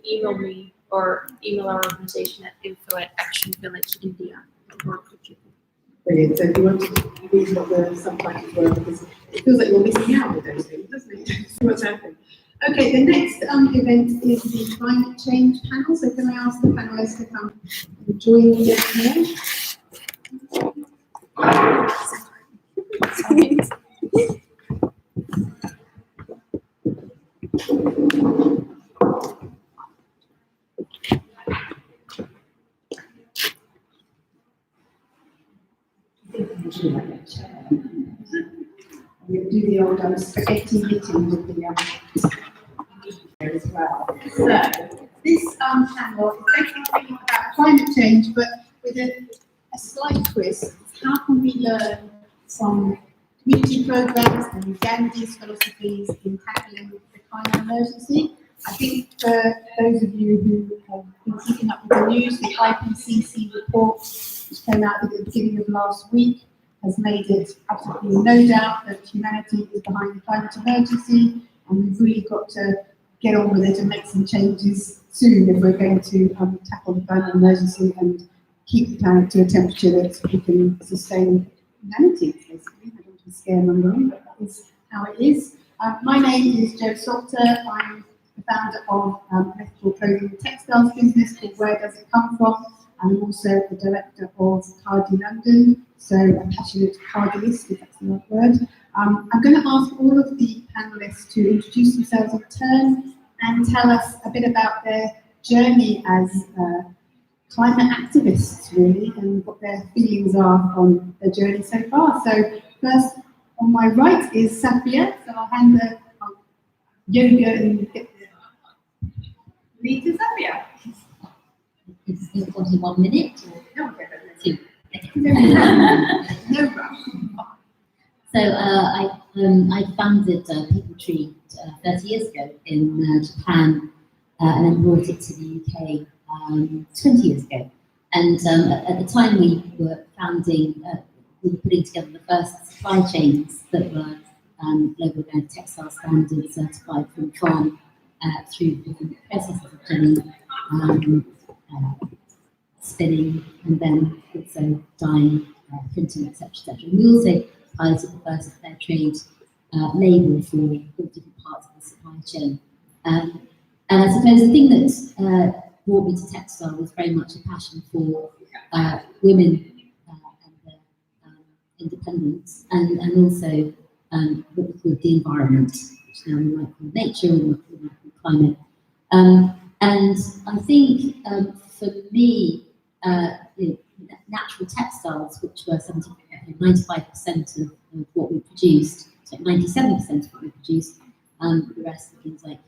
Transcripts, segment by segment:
email me or email our organization at info@actionvillageindia.org. Brilliant. So if you want to read what the subtitles were, because it feels like you're missing out with those things, doesn't it? See what's happening. Okay, the next event is the climate change panel. So can I ask the panelists to come and join me here? I'm going to do the old spaghetti meeting with the there as well. So this panel is definitely about climate change, but with a slight twist. How can we learn from community programs and Ghandi's philosophies in tackling the climate emergency? I think for those of you who have been keeping up with the news, the IPCC report, which came out at the beginning of last week, has made it absolutely no doubt that humanity is behind the climate emergency, and we've really got to get on with it and make some changes soon if we're going to tackle the climate emergency and keep the planet to a temperature that we can sustain humanity, basically. I don't want to scare mongering, but that is how it is. My name is Jo Salter. I'm the founder of an ethical clothing and textiles business called Where Does It Come From? I'm also the director of Cardi London, so a passionate cardist, if that's the right word. I'm going to ask all of the panelists to introduce themselves in turn and tell us a bit about their journey as climate activists, really, and what their feelings are on their journey so far. So first, on my right is Safia, so I'll hand the yoga and get the lead to Safia. Is it 1 minute? No, okay, let's Two. no rush. So I founded People Tree 30 years ago in Japan, and then brought it to the UK 20 years ago. And at the time we were putting together the first supply chains that were global organic textile standard certified from farm through different processes of jelly, spinning, and then also dyeing, printing, etc. And we also piloted the first fair trade label for all different parts of the supply chain. And I suppose the thing that brought me to textile was very much a passion for women and their independence, and also what we call the environment, which now we might call nature, or we might call climate. And I think for me, natural textiles, which were 95% of what we produced, so 97% of what we produced, the rest of things like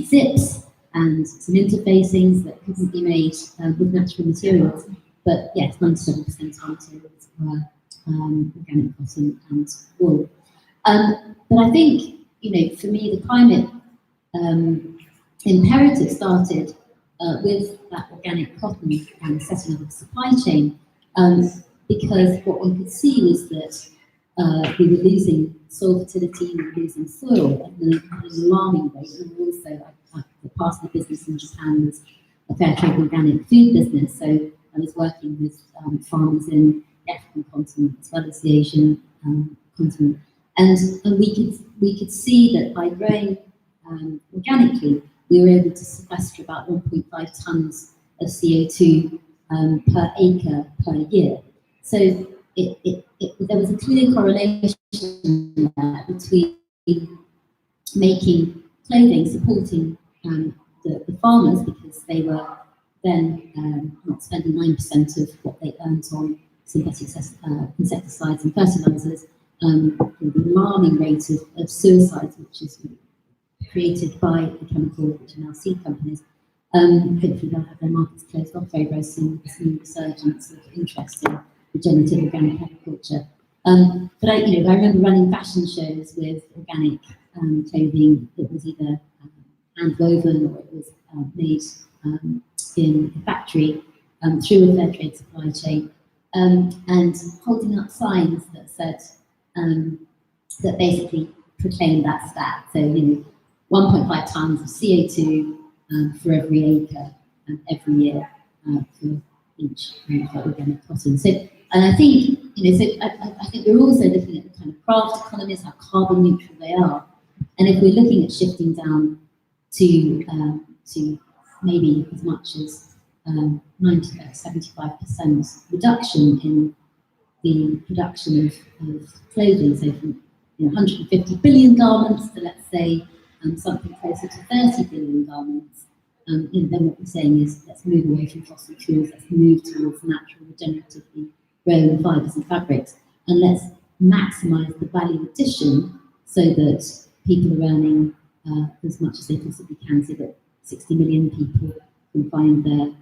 zips and some interfacings that couldn't be made with natural materials. But yes, 97% of our materials were organic cotton and wool. But I think, for me, the climate imperative started with that organic cotton and setting up a supply chain, because what one could see was that we were losing soil fertility, we were losing soil at an alarming rate, and also part of the business in Japan was a fair trade organic food business, so I was working with farmers in the African continent as well as the Asian continent, and we could see that by growing organically, we were able to sequester about 1.5 tons of CO2 per acre per year. So there was a clear correlation there between making clothing, supporting the farmers, because they were then not spending 9% of what they earned on synthetic insecticides and fertilizers, the alarming rate of suicides, which is created by the chemical, which are now seed companies. Hopefully they'll have their markets closed off very, very soon with this new resurgence of interest in regenerative organic agriculture. But I remember running fashion shows with organic clothing that was either hand woven or it was made in a factory through a fair trade supply chain, and holding up signs that said that basically proclaimed that stat. So 1.5 tons of CO2 for every acre every year for each organic cotton. So, and I think, I think we're also looking at the kind of craft economies, how carbon neutral they are. And if we're looking at shifting down to maybe as much as 75% reduction in the production of clothing, so from 150 billion garments to, let's say, something closer to 30 billion garments, then what we're saying is let's move away from fossil fuels, let's move towards natural, regeneratively grown fibres and fabrics, and let's maximise the value addition so that people are earning as much as they possibly can, so that 60 million people can find their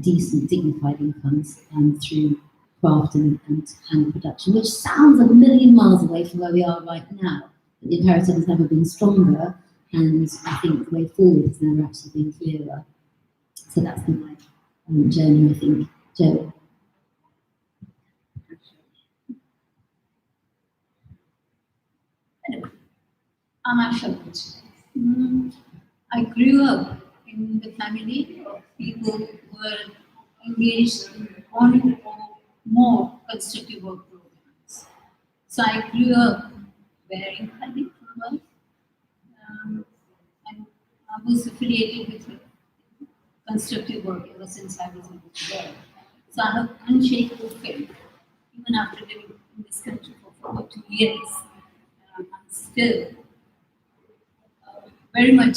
decent, dignified incomes through craft and hand production, which sounds a million miles away from where we are right now. But the imperative has never been stronger, and I think the way forward has never actually been clearer. So that's been my journey, I think. Jo. Hello, I'm Asha. I grew up in the family of people who were engaged in wanting more constructive work programs. So I grew up wearing Ghandi from birth. And I was affiliated with constructive work ever since I was a little girl. So I have unshakable faith, even after living in this country for 42 years. I'm still very much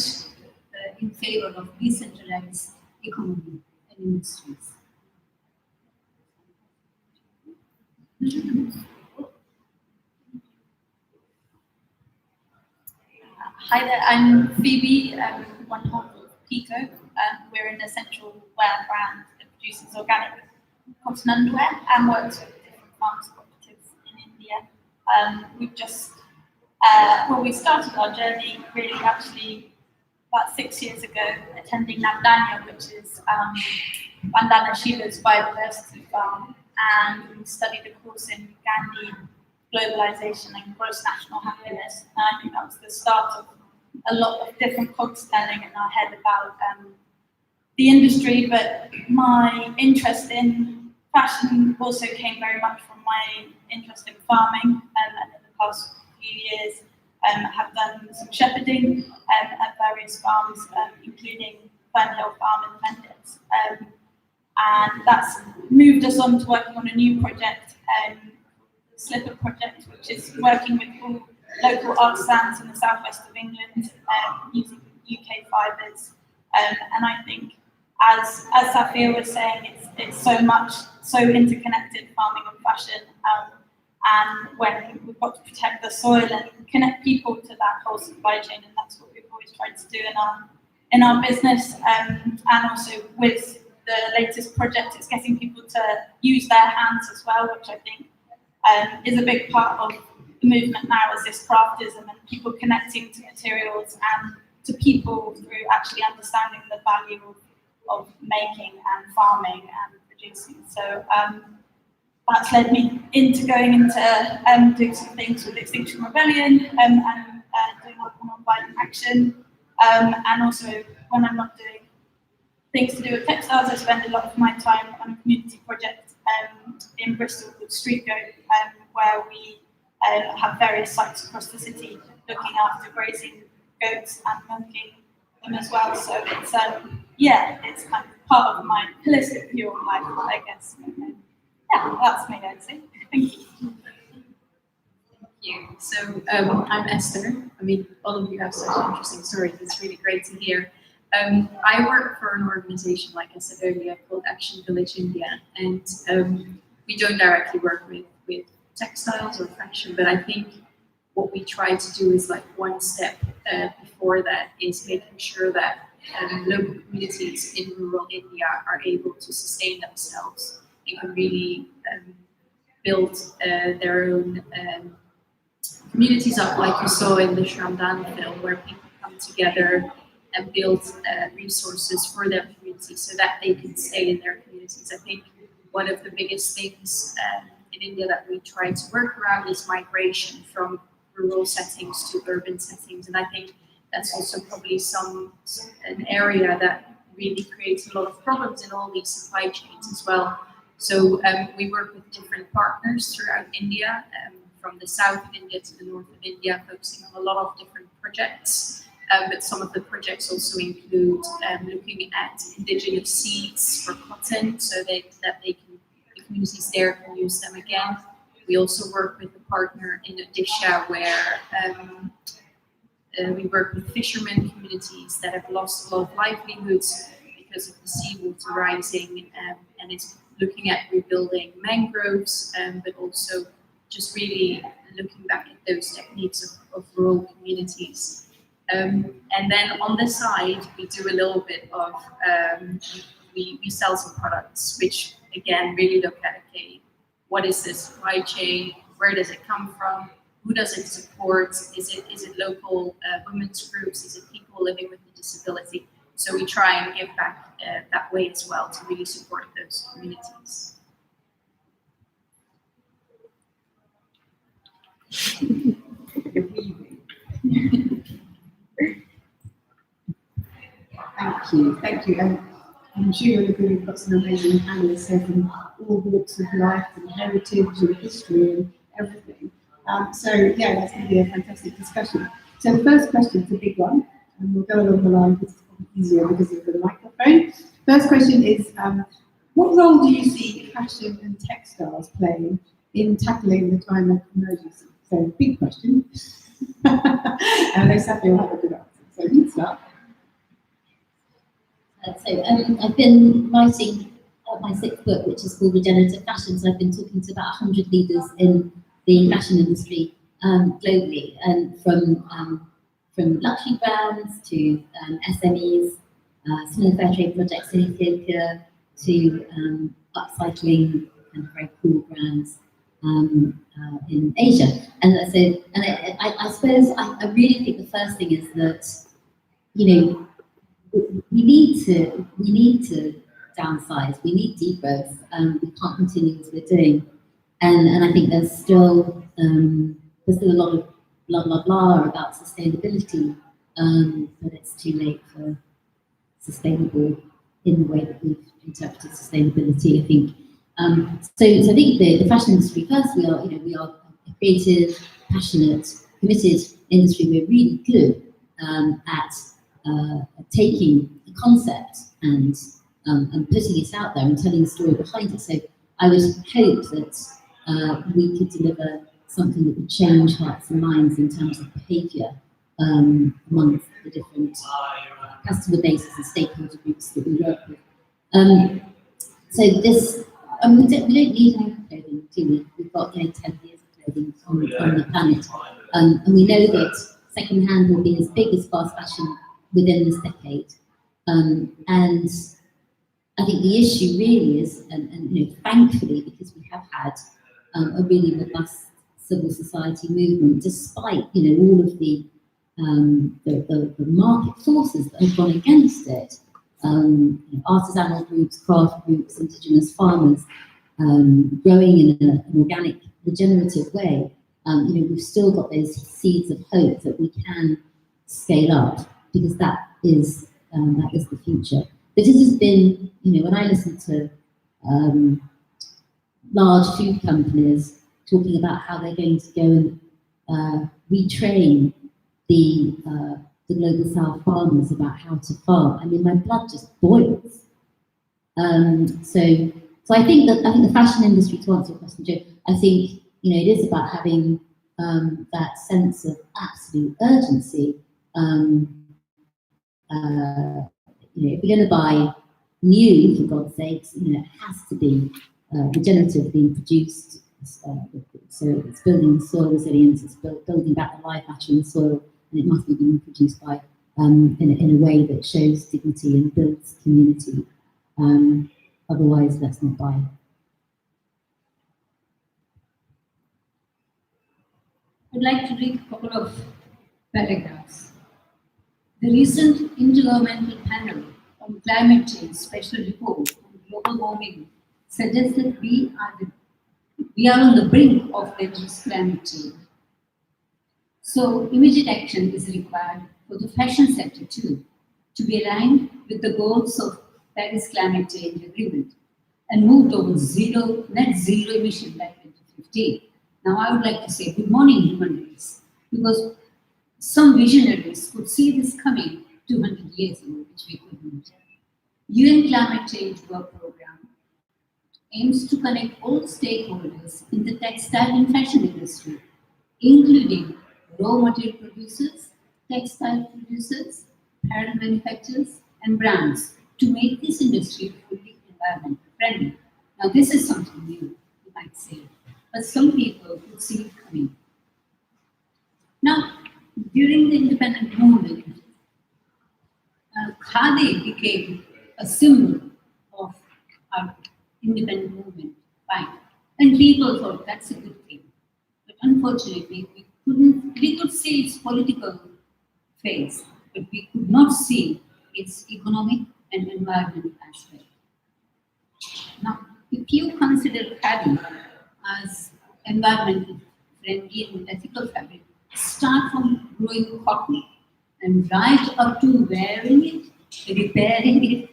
in favor of decentralized economy and industries. Hi there, I'm Phoebe, one half of Bhikhu. We're an essential wear brand that produces organic cotton underwear and works with different farmers cooperatives in India. We've just, we started our journey really actually about 6 years ago, attending Navdanya, which is Vandana Shiva's biodiversity farm, and we studied a course in Ghandi, globalization and gross national happiness. And I think that was the start of a lot of different cogs turning in our head about the industry, but my interest in fashion also came very much from my interest in farming, and in the past few years have done some shepherding at various farms, including Fernhill Farm in Panellists. And that's moved us on to working on a new project, the Slipper Project, which is working with all local artisans in the southwest of England using UK fibres. And I think, as Safia was saying, it's so interconnected, farming and fashion. And when we've got to protect the soil and connect people to that whole supply chain, and that's what we've always tried to do in our business. And also with the latest project, it's getting people to use their hands as well, which I think is a big part of the movement now, is this craftism and people connecting to materials and to people through actually understanding the value of making and farming and producing. So that's led me into going into doing some things with Extinction Rebellion and doing non-violent action. And also, when I'm not doing things to do with textiles, I spend a lot of my time on a community project in Bristol called Street Goat, where we have various sites across the city looking after grazing goats and milking them as well. So it's it's kind of part of my holistic view on life, I guess. Yeah, that's me, I'd say. Thank you. Thank you. So I'm Esther. I mean, all of you have such interesting stories. It's really great to hear. I work for an organization, like I said earlier, called Action Village India, and we don't directly work with textiles or fashion, but I think what we try to do is like one step before that is making sure that local communities in rural India are able to sustain themselves and can really build their own communities up, like you saw in the Shramdan film, where people come together and build resources for their communities so that they can stay in their communities. I think one of the biggest things in India that we try to work around is migration from rural settings to urban settings, and I think that's also probably an area that really creates a lot of problems in all these supply chains as well. So we work with different partners throughout India, from the south of India to the north of India, focusing on a lot of different projects. But some of the projects also include looking at indigenous seeds for cotton, so that the communities there can use them again. We also work with a partner in Odisha where we work with fishermen communities that have lost a lot of livelihoods because of the seawater rising, and it's looking at rebuilding mangroves, but also just really looking back at those techniques of rural communities. And then on the side, we do a little bit of, we sell some products, which again, really look at, okay, what is this supply chain? Where does it come from? Who does it support? Is it local women's groups? Is it people living with a disability? So we try and give back that way as well to really support those communities. Thank you. And I'm sure you'll agree we've got some amazing panelists here from all walks of life and heritage and history and everything. So yeah, that's going to be a fantastic discussion. So the first question is a big one, and we'll go along the line because it's probably easier because of the microphone. First question is, what role do you see fashion and textiles playing in tackling the climate emergency? So big question. And I know Safia will have a good answer. So you start. I've been writing my 6th book, which is called Regenerative Fashion. So I've been talking to about 100 leaders in the fashion industry globally, and from luxury brands to SMEs, small fair trade projects in Ethiopia, to upcycling and very cool brands in Asia. And I suppose I really think the first thing is that, you know, we need to downsize. We need degrowth. We can't continue as we're doing. And I think there's still a lot of blah about sustainability, but it's too late for sustainable in the way that we've interpreted sustainability. I think so I think the fashion industry first, we are a creative, passionate, committed industry. We're really good at taking the concept and putting it out there and telling the story behind it. So I would hope that we could deliver something that would change hearts and minds in terms of behaviour amongst the different customer bases and stakeholder groups that we work with. So this, we don't need any clothing, do we? We've got 10 years of clothing on the planet, and we know that second-hand will be as big as fast fashion within this decade. And I think the issue really is, and thankfully, because we have had a really robust civil society movement, despite all of the market forces that have gone against it, artisanal groups, craft groups, indigenous farmers, growing in an organic, regenerative way. We've still got those seeds of hope that we can scale up, because that is the future. But it has been, when I listen to large food companies talking about how they're going to go and retrain the global south farmers about how to farm, I mean, my blood just boils. So I think the fashion industry, to answer your question, Jo, I think it is about having that sense of absolute urgency. If you're going to buy new, for God's sakes, it has to be regenerative, being produced. So it's building soil resilience, it's building back the life matter in the soil, and it must be being produced by in a way that shows dignity and builds community. Otherwise, let's not buy it. I'd like to read a couple of paragraphs. The recent Intergovernmental Panel on Climate Change Special Report on Global Warming suggests that we are on the brink of dangerous climate change. So immediate action is required for the fashion sector too, to be aligned with the goals of Paris Climate Change Agreement and move towards net zero emission by 2050. Now I would like to say good morning, human race, because some visionaries could see this coming 200 years ago, which we couldn't. UN Climate Change Work Program aims to connect all stakeholders in the textile and fashion industry, including raw material producers, textile producers, apparel manufacturers, and brands, to make this industry fully environmental friendly. Now, this is something new, you might say, but some people could see it coming. Now, during the independent movement, Khadi became a symbol of our independent movement. Fine. And people thought that's a good thing. But unfortunately, we could see its political phase, but we could not see its economic and environmental aspect. Now, if you consider Khadi as environmental friendly and ethical fabric, start from growing cotton and right up to wearing it, repairing it,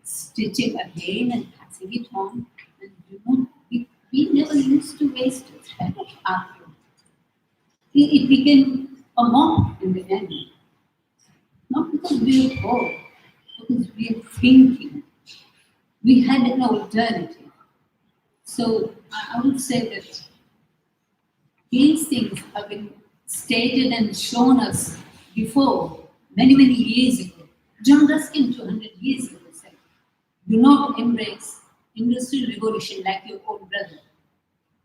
stitching again and passing it on. And we never used to waste it after. It became a mob in the end. Not because we were poor, because we were thinking. We had an alternative. So I would say that these things have been stated and shown us before, many years ago. John Ruskin 200 years ago said, do not embrace industrial revolution like your own brother.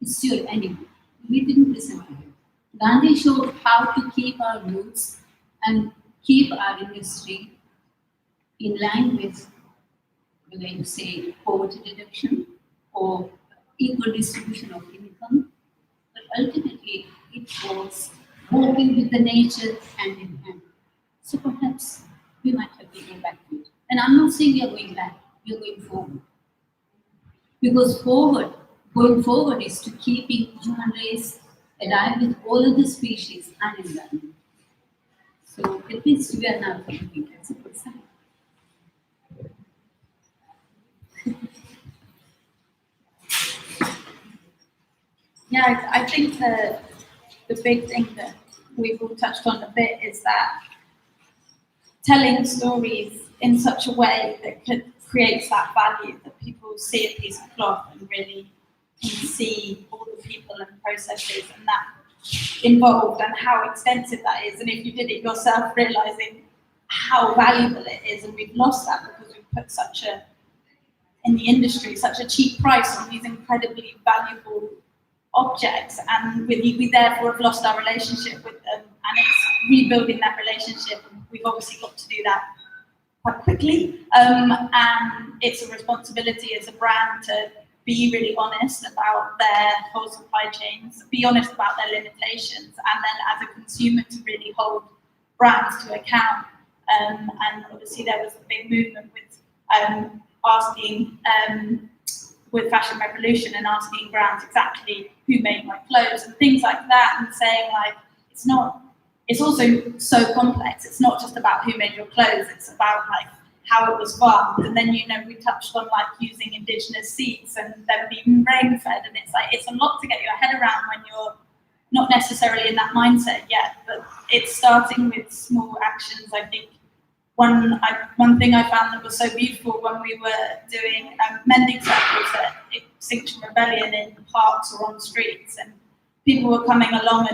It's your enemy. We didn't listen to him. Ghandi showed how to keep our roots and keep our industry in line with, whether you say poverty reduction or equal distribution of income, but ultimately it was working with the nature hand in hand. So perhaps we might have to go back to it. And I'm not saying we are going back, we are going forward. Because going forward is to keeping human race alive with all of the species and environment. So at least we are now thinking that's a good sign. Yeah, I think the big thing that we've all touched on a bit is that telling stories in such a way that creates that value, that people see a piece of cloth and really can see all the people and processes and that involved and how extensive that is. And if you did it yourself, realizing how valuable it is, and we've lost that because we've put in the industry, such a cheap price on these incredibly valuable objects, and we therefore have lost our relationship with them, and it's rebuilding that relationship. We've obviously got to do that quite quickly, and it's a responsibility as a brand to be really honest about their whole supply chains, be honest about their limitations, and then as a consumer to really hold brands to account. And obviously there was a big movement with asking with Fashion Revolution and asking brands exactly who made my clothes and things like that, and saying like it's also so complex. It's not just about who made your clothes, it's about like how it was farmed. And then we touched on like using indigenous seeds and them being rain fed, and it's like it's a lot to get your head around when you're not necessarily in that mindset yet, but it's starting with small actions. I think one thing I found that was so beautiful when we were doing mending circles at Extinction Rebellion in parks or on the streets, and people were coming along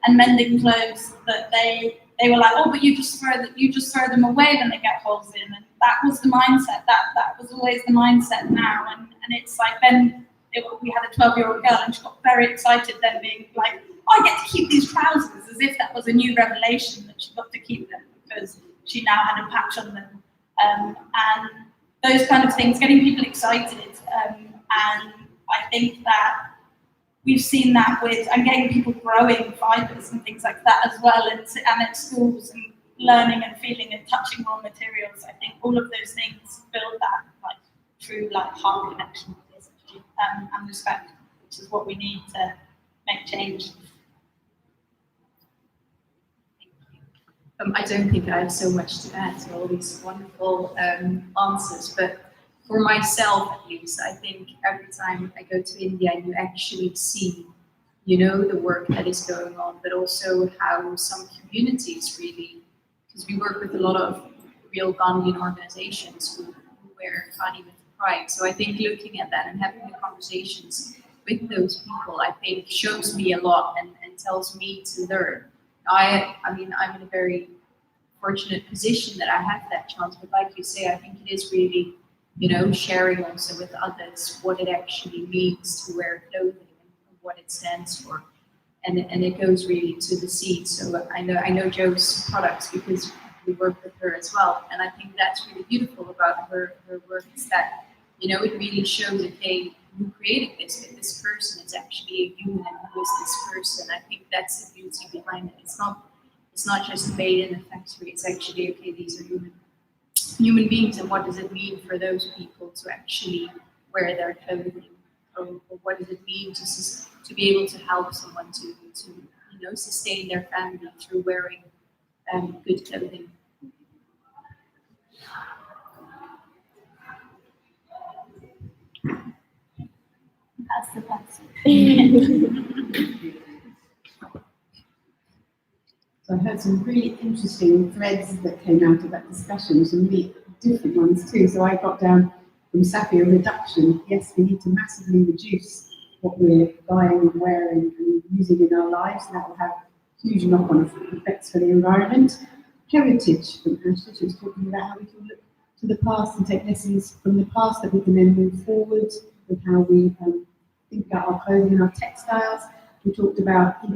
and mending clothes that they were like, oh, but you just throw them away when they get holes in, and that was the mindset. That was always the mindset now, and it's like then we had a 12-year-old girl and she got very excited then being like, oh, I get to keep these trousers, as if that was a new revelation that she got to keep them because she now had a patch on them, and those kind of things, getting people excited, and I think that we've seen that with, and getting people growing fibres and things like that as well, and at schools and learning and feeling and touching raw materials. I think all of those things build that like true like heart connection, basically, and respect, which is what we need to make change. I don't think I have so much to add to all these wonderful answers, but for myself at least, I think every time I go to India, you actually see, you know, the work that is going on, but also how some communities really, because we work with a lot of real Ghanaian organizations who wear Ghandi with pride. So I think looking at that and having the conversations with those people, I think shows me a lot and tells me to learn. I mean, I'm in a very fortunate position that I have that chance, but like you say, I think it is really, you know, sharing also with others what it actually means to wear clothing and what it stands for. And it goes really to the seed. So I know Jo's products because we work with her as well. And I think that's really beautiful about her work is that, you know, it really shows, okay, who created this, but this person is actually a human, and who is this person? I think that's the beauty behind it. It's not just made in a factory. It's actually, okay, these are human beings, and what does it mean for those people to actually wear their clothing, or what does it mean to be able to help someone to you know, sustain their family through wearing good clothing. That's the best. So I heard some really interesting threads that came out of that discussion, some really different ones too. So I got down from Safia, reduction. Yes, we need to massively reduce what we're buying and wearing and using in our lives, and that will have huge knock-on effects for the environment. Heritage from Asha, she was talking about how we can look to the past and take lessons from the past that we can then move forward with how we think about our clothing and our textiles. He talked about the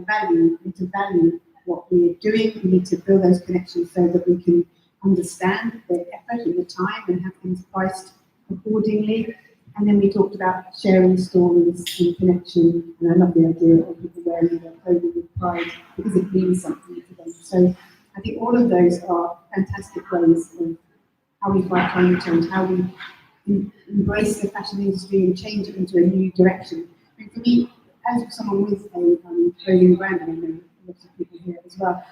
value. We need to value what we're doing. We need to build those connections so that we can understand the effort and the time and have things priced accordingly. And then we talked about sharing stories and connection. And I love the idea of people wearing their clothing with pride because it means something to them. So I think all of those are fantastic ways of how we fight climate change, how we embrace the fashion industry and change it into a new direction. And for me, as someone with a clothing brand, and I know lots of people here as well,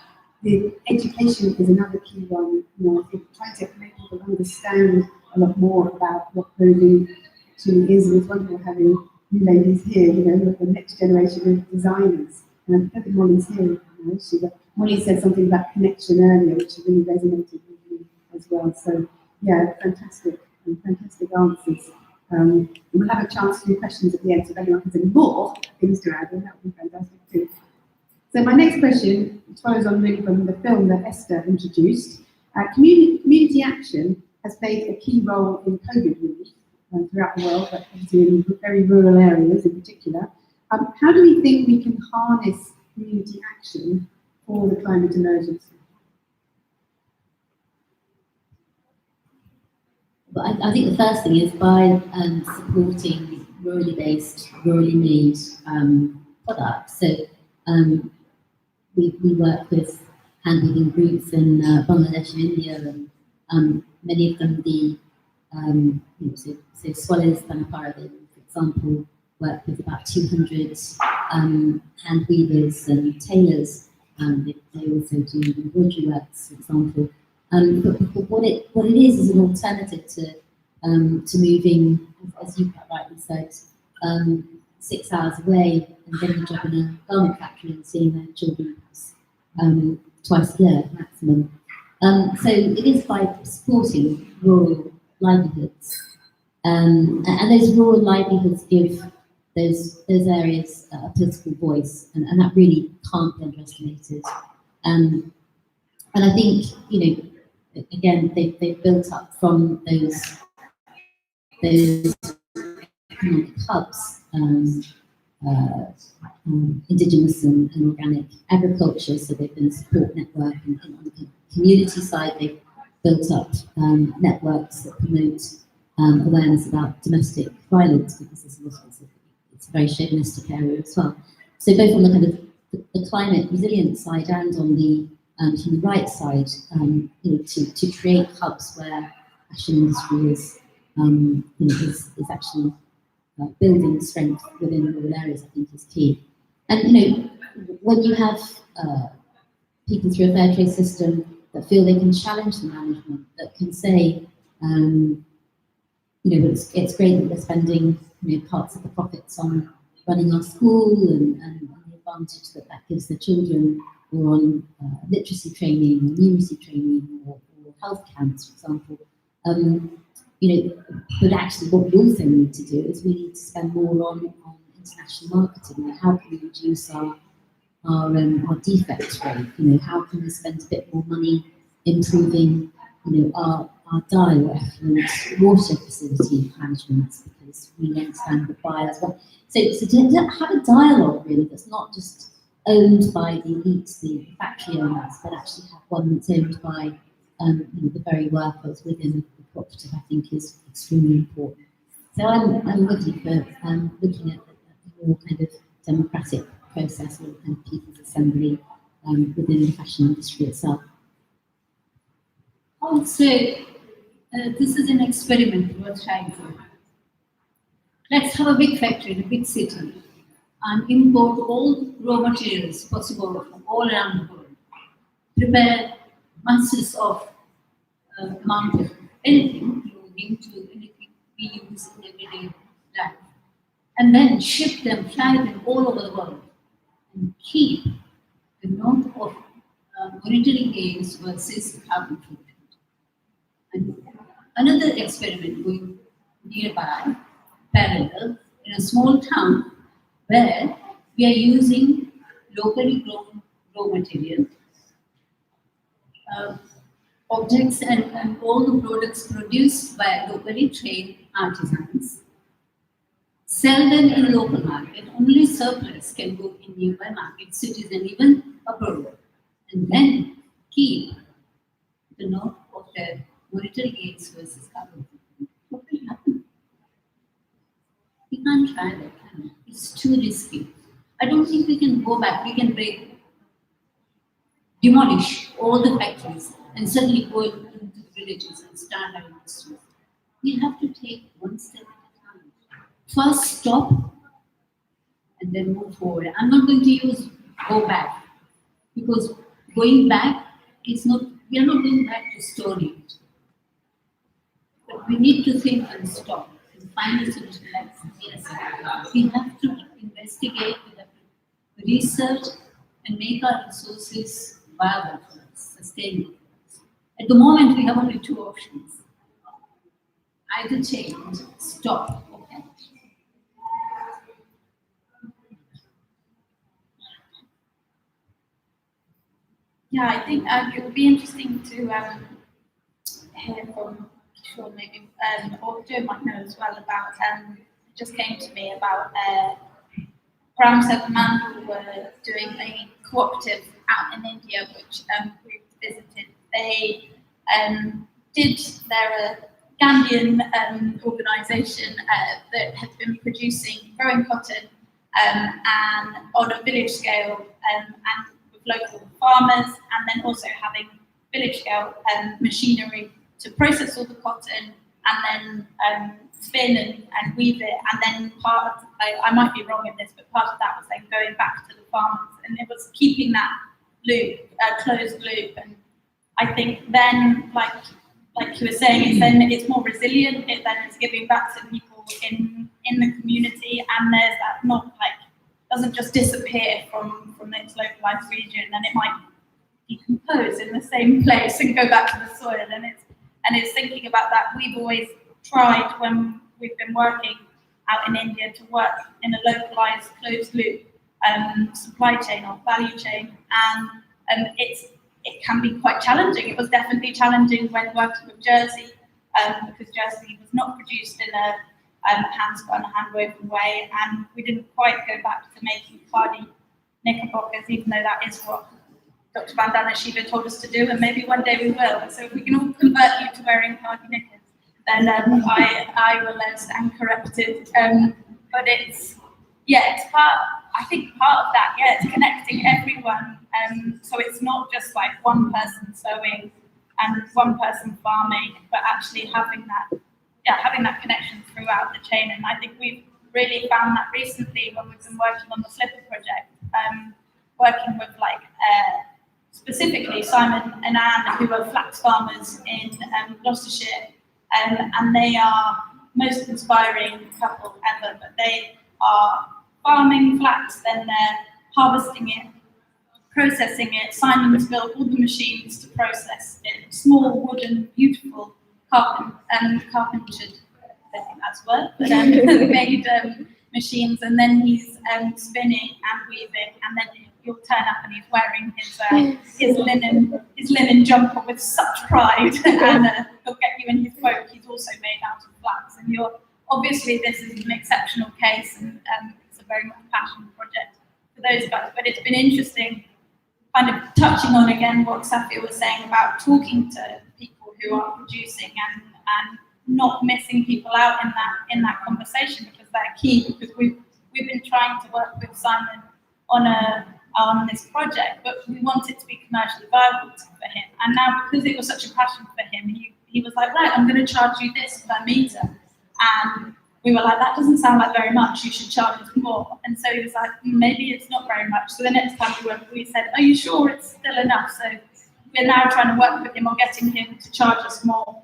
the education is another key one. You know, I think trying to make people understand a lot more about what clothing actually is. And it's wonderful having you ladies here, you know, the next generation of designers. And I think Molly's here, you know, Molly said something about connection earlier, which really resonated with me as well. So yeah, fantastic answers. We'll have a chance to do questions at the end, so if anyone has any more things to add, then that would be fantastic too. So my next question follows on really from the film that Esther introduced. Community action has played a key role in COVID relief throughout the world, but obviously in very rural areas in particular. How do we think we can harness community action for the climate emergency? But I think the first thing is by supporting rurally based, rurally made products. So we work with hand-weaving groups in Bangladesh and India, and many of them, you know, so Swallows Panellists, for example, work with about 200 hand weavers and tailors. They also do embroidery works, for example. But what it is an alternative to moving, as you quite rightly said, 6 hours away and getting a job in a garment factory and seeing their children twice a year maximum. So it is by supporting rural livelihoods, and those rural livelihoods give those areas a political voice, and that really can't be underestimated. And I think, you know, again, they've built up from those economic hubs, indigenous and organic agriculture. So they've been a support network, and on the community side, they've built up networks that promote awareness about domestic violence, because it's a very chauvinistic area as well. So both on the kind of the climate resilience side and on the human rights side, you know, to create hubs where fashion industry is, you know, is actually building strength within rural areas, I think is key. And you know, when you have people through a fair trade system that feel they can challenge the management, that can say, it's great that we're spending parts of the profits on running our school and the advantage that gives the children, or on literacy training, or numeracy training, or health camps, for example. But actually what we also need to do is we need to spend more on international marketing. How can we reduce our defect rate? How can we spend a bit more money improving our dye or effluent water facility management, because we understand the buyers want. So to have a dialogue really that's not just owned by the elites, the factory owners, but actually have one that's owned by the very workers within the cooperative, I think is extremely important. So I'm with you for looking at a more kind of democratic process, or kind of people's assembly within the fashion industry itself. I would say this is an experiment worth trying for. Let's have a big factory in a big city and import all raw materials possible from all around the world. Prepare masses of amount of anything, clothing to anything we use in everyday life, and then ship them, fly them all over the world, and keep the note of monetary gains versus carbon footprint. And another experiment going nearby, parallel, in a small town where we are using locally grown raw material, objects and all the products produced by locally trained artisans, sell them in the local market. Only surplus can go in nearby market cities and even abroad, and then keep the note of their monetary gains versus carbon footprint. What will happen? We can't try that. It's too risky. I don't think we can go back. We can demolish all the factories and suddenly go into the villages and start our industries. We have to take one step at a time. First stop and then move forward. I'm not going to use go back, because going back is not, we are not going back to Stone Age. But we need to think and stop and find a solution. Yes, we have to investigate, we have to research and make our resources viable for us, sustainable for us. At the moment, we have only two options. Either change, stop, or act. Yeah, I think it would be interesting to hear from Kishore, maybe, or Joe might know as well about, it just came to me about Gram Seven who were doing a cooperative out in India, which we visited. They did their Ghandian organisation that had been growing cotton and on a village scale and with local farmers, and then also having village scale machinery to process all the cotton and then spin and weave it, and then I might be wrong in this, but part of that was then going back to the farmers, and it was keeping that loop, closed loop. And I think then, like you were saying, it's more resilient. It then is giving back to people in the community, and there's that doesn't just disappear from its localized region, and it might decompose in the same place and go back to the soil. And it's thinking about that. We've always tried, when we've been working out in India, to work in a localized closed loop supply chain or value chain, and it can be quite challenging. It was definitely challenging when working with jersey, because jersey was not produced in a hand-spun, hand-woven way, and we didn't quite go back to making khadi knickerbockers, even though that is what Dr. Vandana Shiva told us to do, and maybe one day we will. So if we can all convert you to wearing khadi knickers, then I will stand corrected. But it's part. I think part of that, it's connecting everyone. So it's not just like one person sewing and one person farming, but actually having that connection throughout the chain. And I think we've really found that recently when we've been working on the Slipper project, working with specifically Simon and Anne, who are flax farmers in Gloucestershire, and they are most inspiring couple ever. But they are farming flax, then they're harvesting it, processing it. Simon's built all the machines to process it, small wooden, beautiful carpentered, I think that's word, but made machines, and then he's spinning and weaving, and then you'll turn up and he's wearing his linen jumper with such pride, and he'll get you in his cloak. He's also made out of flax, and you're obviously this is an exceptional case, and it's a very much passion project for those guys. But it's been interesting, kind of touching on again what Safia was saying about talking to people who are producing and not missing people out in that conversation, because they're key. Because we've been trying to work with Simon on this project, but we want it to be commercially viable for him. And now, because it was such a passion for him, he was like, right, I'm going to charge you this per meter. And we were like, that doesn't sound like very much, you should charge us more. And so he was like, maybe it's not very much. So the next time we said, are you sure it's still enough? So we're now trying to work with him on getting him to charge us more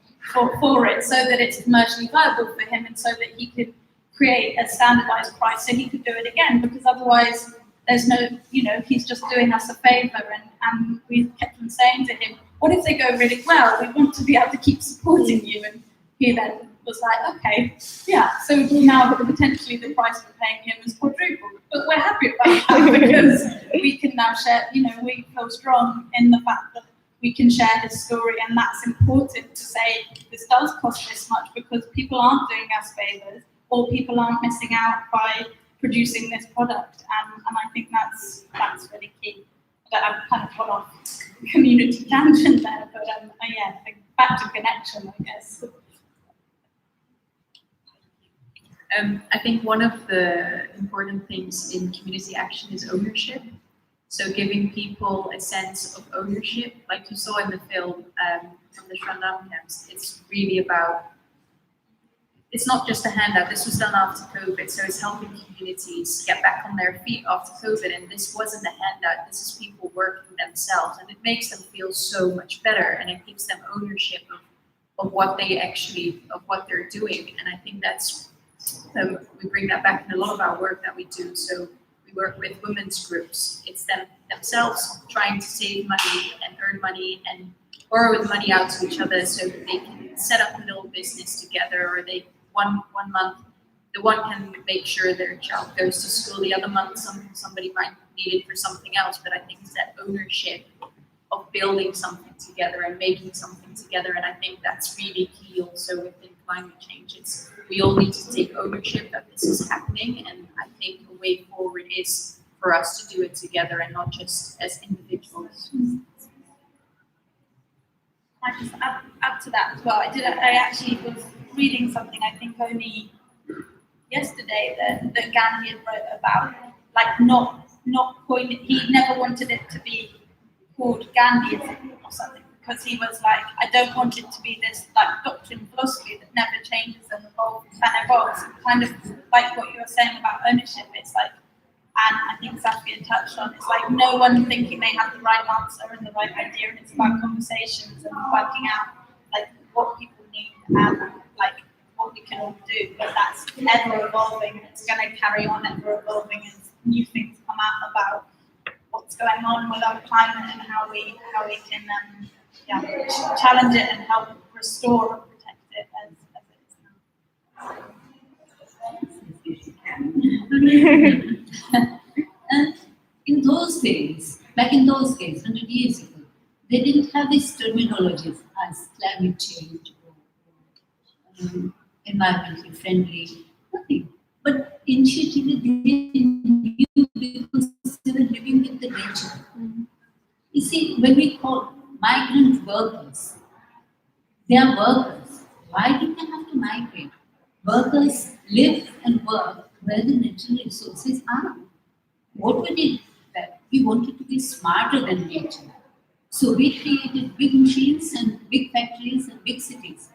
for it, so that it's commercially viable for him, and so that he could create a standardized price so he could do it again, because otherwise there's no, he's just doing us a favor. And we kept on saying to him, what if they go really well? We want to be able to keep supporting you. And he then was like, okay, yeah, so now potentially the price we're paying him is quadrupled, but we're happy about that because we can now share, we feel strong in the fact that we can share his story, and that's important to say this does cost this much because people aren't doing us favors, or people aren't missing out by producing this product, and I think that's really key. I've kind of gone off community tangent there, but yeah, back to connection, I guess. I think one of the important things in community action is ownership. So giving people a sense of ownership, like you saw in the film from the Trienekens, it's really about, it's not just a handout. This was done after COVID, so it's helping communities get back on their feet after COVID. And this wasn't a handout. This is people working themselves, and it makes them feel so much better, and it gives them ownership of what they actually, of what they're doing. And I think that's, we bring that back in a lot of our work that we do. So we work with women's groups. It's them themselves trying to save money and earn money and borrow the money out to each other so that they can set up a little business together, or they one month the one can make sure their child goes to school, the other month somebody might need it for something else. But I think it's that ownership of building something together and making something together, and I think that's really key also within climate change. It's, we all need to take ownership that this is happening, and I think the way forward is for us to do it together and not just as individuals. I just add to that as well. I actually was reading something, I think only yesterday, that Ghandi had wrote about, like, not he never wanted it to be called Gandhiism or something, because he was like, I don't want it to be this like doctrine philosophy that never changes and evolves. Kind of like what you were saying about ownership. It's like, and I think Safia touched on, it's like no one thinking they have the right answer and the right idea, and it's about conversations and working out like what people need and like what we can all do. But that's ever evolving, and it's going to carry on ever evolving as new things come out about what's going on with our climate and how we can challenge it and help restore and protect it as it is now. And in those days, 100 years ago, they didn't have these terminologies as climate change or environmentally friendly, nothing. But intuitively, they knew because they were living with the nature. You see, when we call migrant workers, they are workers. Why do they have to migrate? Workers live and work where the natural resources are. What we did, that we wanted to be smarter than nature. So we created big machines and big factories and big cities,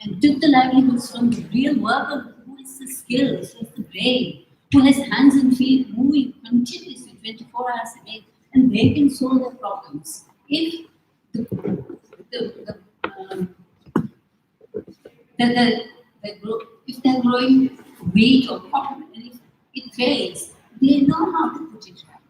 and took the livelihoods from the real worker who has the skills, who has the brain, who has hands and feet moving continuously 24 hours a day. and they can solve their problems. If the if they're growing wheat or cotton, and if it fails, they know how to put it right.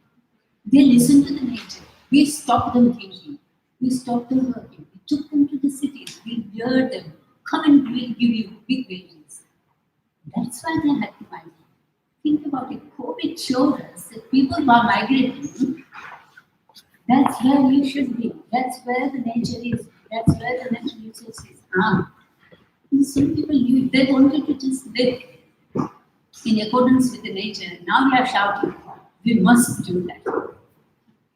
They listen to the nature. We stop them thinking. We stop them working. We took them to the cities. We lured them. Come and we'll give you big wages. That's why they had to migrate. Think about it. COVID showed us that people who are migrating, that's where you should be. That's where the nature is. That's where the natural resources are. And some people, they wanted to just live in accordance with the nature. Now we are shouting, we must do that.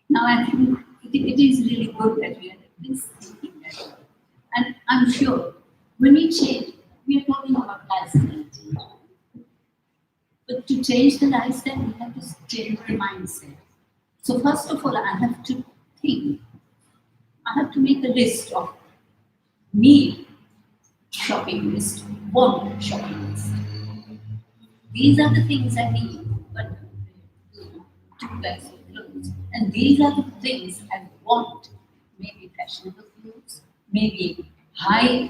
Now I think it is really good that we are at least thinking that. And I'm sure when we change, we are talking about lifestyle change. But to change the lifestyle, we have to change the mindset. So first of all, I have to think. I have to make a list of need shopping list, want shopping list. These are the things I need, but 2 pairs of clothes. And these are the things I want. Maybe fashionable clothes, maybe high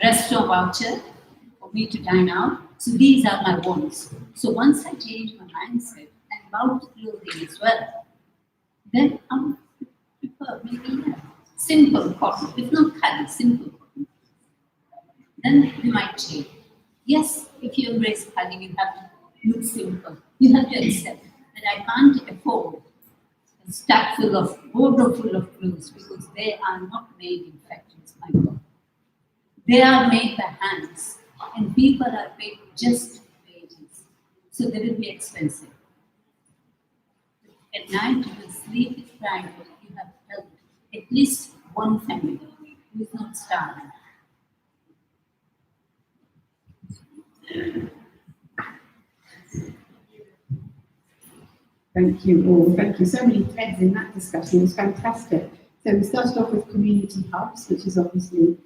restaurant voucher for me to dine out. So these are my wants. So once I change my mindset and about clothing as well, then I prefer maybe simple cotton, if not khadi, simple cotton. Then we might change. Yes, if you embrace khadi, you have to look simple. You have to accept that I can't afford a stack full of, wardrobe full of clothes because they are not made in factories, my God. They are made by hands, and people are paid just wages. So they will be expensive. At night, you will sleep with pride that you have helped at least one family who is not starving. Thank you all. Thank you. So many threads in that discussion. It was fantastic. So we started off with community hubs, which is obviously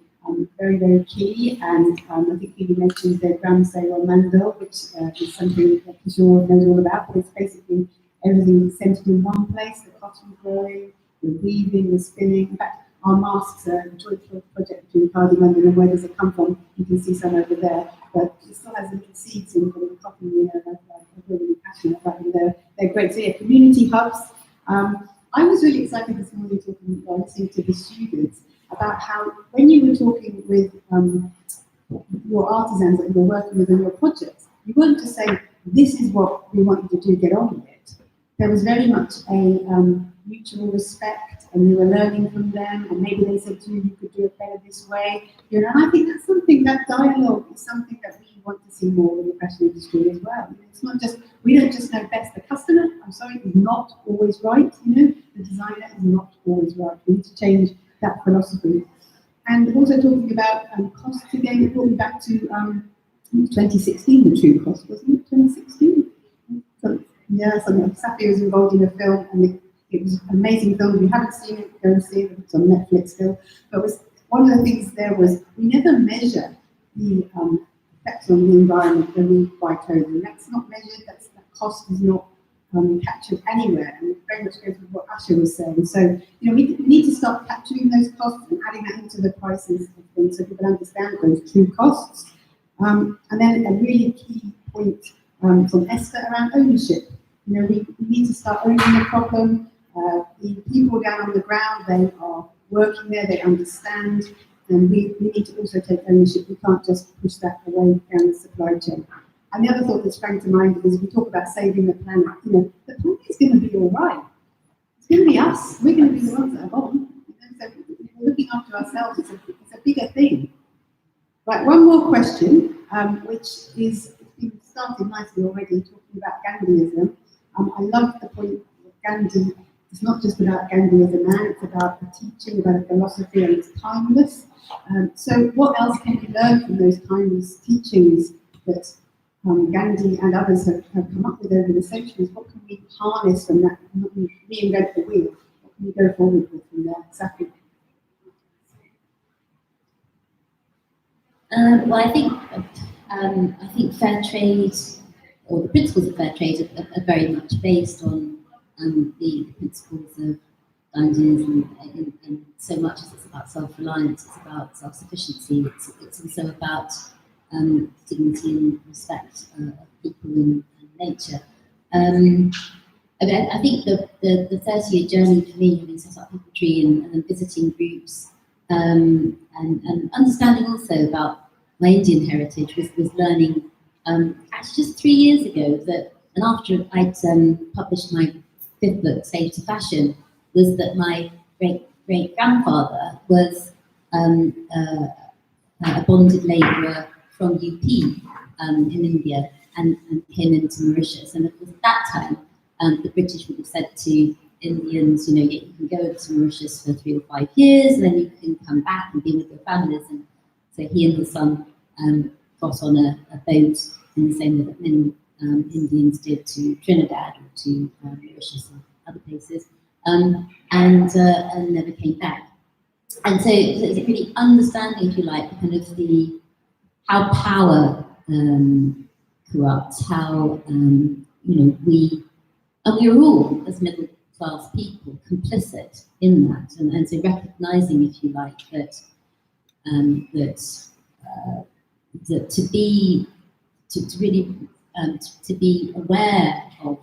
very, very key. And I think Phoebe mentioned the Grand Sale on Mandeville, which is something that Kishore knows all about. But it's basically everything centered in one place, the cotton growing, the weaving, the spinning. In fact, our masks are a joint project between Cardi London, and where does it come from? You can see some over there. But it still has little seeds in from the cotton, I'm really passionate about them. They're great. So yeah, community hubs. I was really excited this morning listening to the students about how when you were talking with your artisans that you were working with in your projects, you weren't just saying, this is what we want you to do, get on with it. There was very much a mutual respect, and you were learning from them, and maybe they said to you, you could do it better this way. You know, and I think that's something, that dialogue is something that we want to see more in the fashion industry as well. You know, it's not just, we don't just know best. The customer, I'm sorry, is not always right. You know, the designer is not always right. We need to change that philosophy. And also talking about costs again, brought me back to 2016, the true cost, wasn't it? 2016? So, yeah, something. Safia was involved in a film, and it was an amazing film. If you haven't seen it, go and see it. It's on Netflix still. But it was, one of the things there was we never measure the effects on the environment when we buy clothing. That's not measured. That cost is not captured anywhere, and it very much goes with what Asha was saying. So, you know, we need to start capturing those costs and adding that into the prices of things so people understand those true costs. And then a really key point from Esther around ownership. You know, we need to start owning the problem. The people down on the ground, they are working there, they understand, and we need to also take ownership. We can't just push that away down the supply chain. And the other thought that sprang to mind is we talk about saving the planet. You know, the planet is going to be all right. It's going to be us. We're going to be the ones that are on. You know, so we're looking after ourselves. It's a bigger thing. Right, one more question, which is, it's been started nicely already, talking about Gandhiism. I love the point that Ghandi, it's not just about Ghandi as a man, it's about a teaching, about a philosophy, and it's timeless. So what else can we learn from those timeless teachings that Ghandi and others have come up with over the centuries? What can we harness from that, reinvent the wheel? What can we go forward with from there? Safia. Well, I think fair trade or the principles of fair trade are very much based on the principles of Ghandi, and so much as it's about self-reliance, it's about self-sufficiency, it's also about dignity and respect of people and nature. I think the 30-year journey for me, having set up People Tree and visiting groups, and understanding also about my Indian heritage was learning actually just 3 years ago that, and after I'd published my 5th book, Saved to Fashion, was that my great-grandfather was a bonded labourer from UP in India and came into Mauritius. And of course, at that time, the British would have said to Indians, you know, you can go to Mauritius for 3 or 5 years, and then you can come back and be with your families. And so he and his son got on a boat in the same way that many Indians did to Trinidad or to Mauritius and other places, and never came back. And so it's really understanding, if you like, kind of how power corrupts, how we are all, as middle class people, complicit in that, and so recognising, if you like, that to be aware of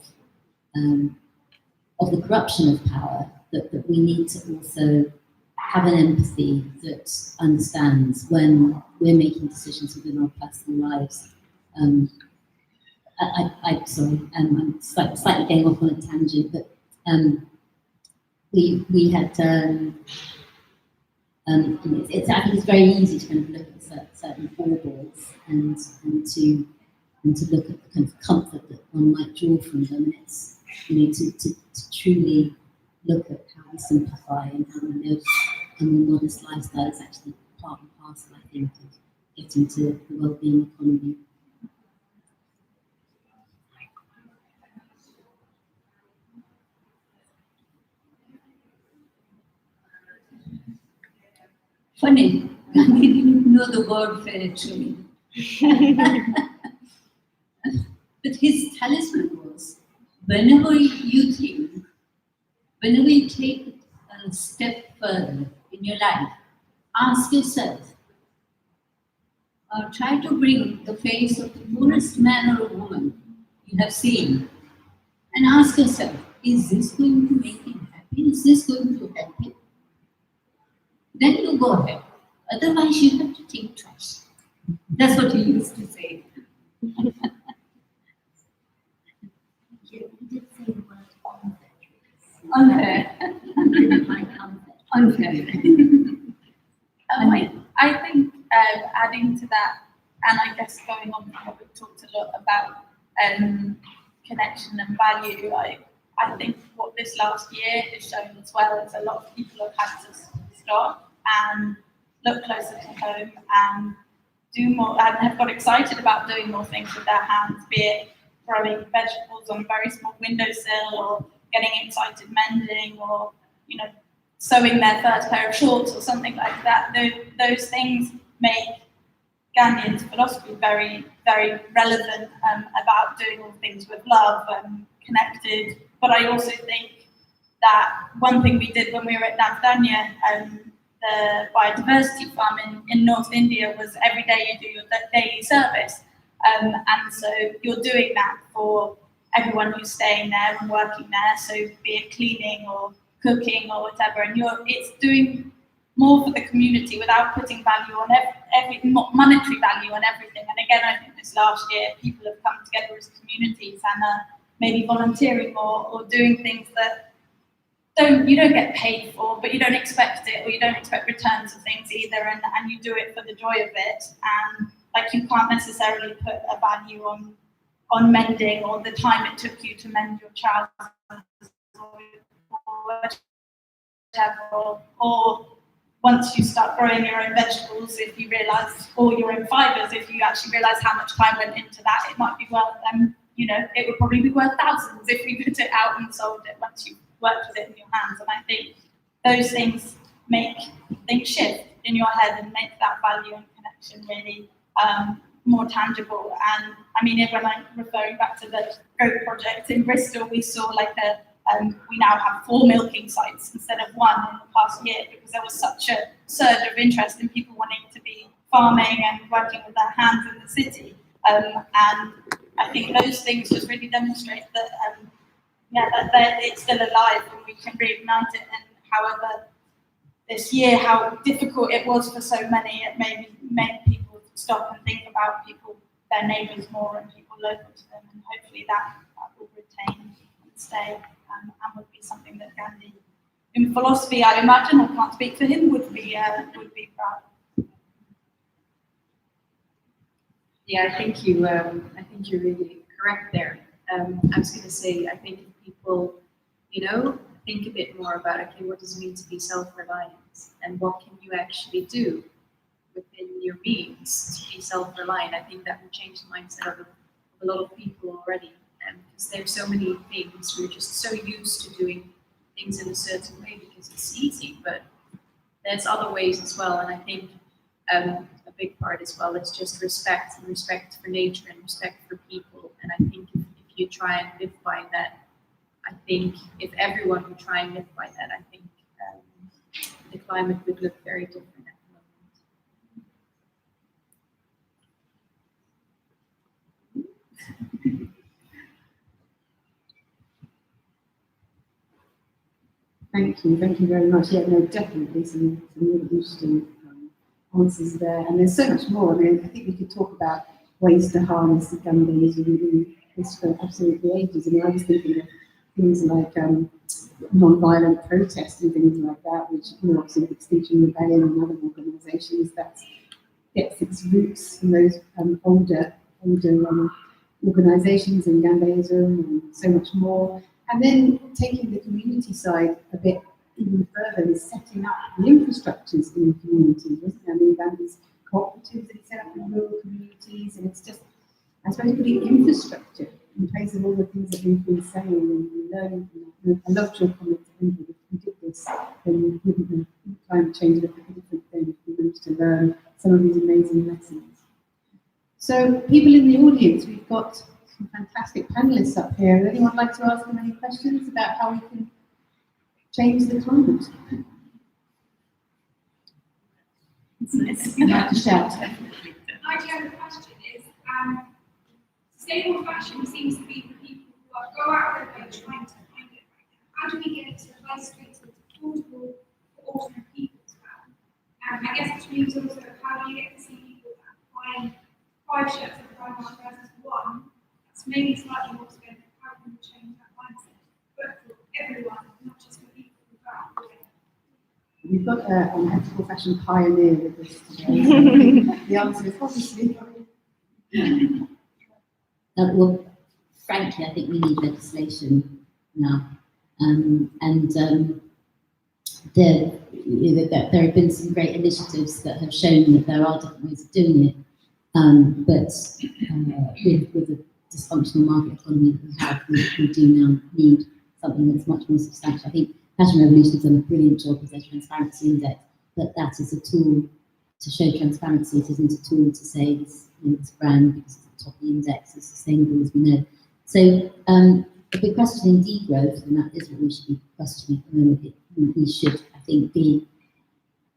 the corruption of power, that we need to also have an empathy that understands when we're making decisions within our personal lives. Sorry, I'm slightly going off on a tangent, but we had. I think it's very easy to kind of look at certain foibles and to look at the kind of comfort that one might draw from them, and it's to truly look at how we simplify and how we live a more modest lifestyle is actually part and parcel, I think, of getting to the well-being economy. Funny, Ghandi didn't know the word fair trade. But his talisman was, whenever you take a step further in your life, ask yourself, or try to bring the face of the poorest man or woman you have seen, and ask yourself, is this going to make him happy? Is this going to help him? Then you go ahead. Otherwise, you have to think twice. That's what he used to say. You did say the word Unfair. Unfair. I think adding to that, and I guess going on from what we've talked a lot about connection and value, I think what this last year has shown as well is a lot of people have had to stop and look closer to home and do more, and have got excited about doing more things with their hands, be it throwing vegetables on a very small windowsill, or getting excited mending, or sewing their first pair of shorts or something like that. Those things make Ghandian's philosophy very, very relevant about doing all things with love and connected. But I also think that one thing we did when we were at Navdanya, the biodiversity farm in North India, was every day you do your daily service. And so you're doing that for everyone who's staying there and working there, so be it cleaning or cooking or whatever, and it's doing more for the community without putting value on every monetary value on everything. And again, I think this last year people have come together as communities and maybe volunteering or doing things that you don't get paid for, but you don't expect it, or you don't expect returns of things either, and you do it for the joy of it. And like, you can't necessarily put a value on mending or the time it took you to mend your trousers or whatever, or once you start growing your own vegetables, if you realise, or your own fibres, if you actually realise how much time went into that, it might be worth them. It would probably be worth thousands if we put it out and sold it once you worked with it in your hands. And I think those things make things shift in your head and make that value and connection really more tangible. And I mean, when I'm referring back to the goat project in Bristol, we saw like we now have 4 milking sites instead of 1 in the past year, because there was such a surge of interest in people wanting to be farming and working with their hands in the city. And I think those things just really demonstrate that, that it's still alive and we can reignite it. And however, this year, how difficult it was for so many, it made people stop and think about their neighbours more and people local to them. And hopefully that will retain and stay, and would be something that Ghandi, in philosophy, I imagine, I can't speak for him, would be proud of. Yeah, I think you're really correct there. I was going to say, I think if people, think a bit more about, okay, what does it mean to be self-reliant, and what can you actually do within your means to be self-reliant? I think that would change the mindset of a lot of people already, because there's so many things, we're just so used to doing things in a certain way because it's easy, but there's other ways as well. And I think a big part as well is just respect for nature and respect for people. And I think if you try and live by that, I think if everyone would try and live by that, I think the climate would look very different at the moment. Thank you very much. Yeah, no, definitely some really interesting answers there. And there's so much more. I mean, I think we could talk about ways to harness the Ghandi really for absolutely ages. I mean, I was thinking of things like non-violent protest and things like that, which, obviously the Extinction Rebellion and other organisations, that gets its roots in those older organisations and Ghandaism and so much more. And then taking the community side a bit even further is setting up the infrastructures in the communities, wasn't there? I mean, Ghandi's cooperatives that he set up in rural communities, and it's just, I suppose, putting infrastructure in place of all the things that we've been saying and learning from that. I loved your comment that if we did this, then we wouldn't climate change would be a different thing if we managed to learn some of these amazing lessons. So, people in the audience, we've got some fantastic panellists up here. Would anyone like to ask them any questions about how we can change the climate? You have to shout. My general question is, sustainable fashion seems to be for people who go out of their way trying to find it right now. How do we get it to high streets that's affordable for ordinary people as well? I guess which means also, how do you get to see people that are buying 5 shirts at Primark versus 1? That's maybe slightly more expensive. How can we change that mindset? But for everyone, not just for people who go out of the way. We've got an ethical fashion pioneer with us today. So the answer is obviously. Well, frankly, I think we need legislation now, there have been some great initiatives that have shown that there are different ways of doing it, but with the dysfunctional market economy that we have, we do now need something that's much more substantial. I think Fashion Revolution has done a brilliant job with their transparency index, but that is a tool to show transparency. It isn't a tool to say this brand, because it's at the top of the index, is sustainable, as we know. So if we're questioning degrowth, and that is what we should be questioning at the moment, we should, I think, be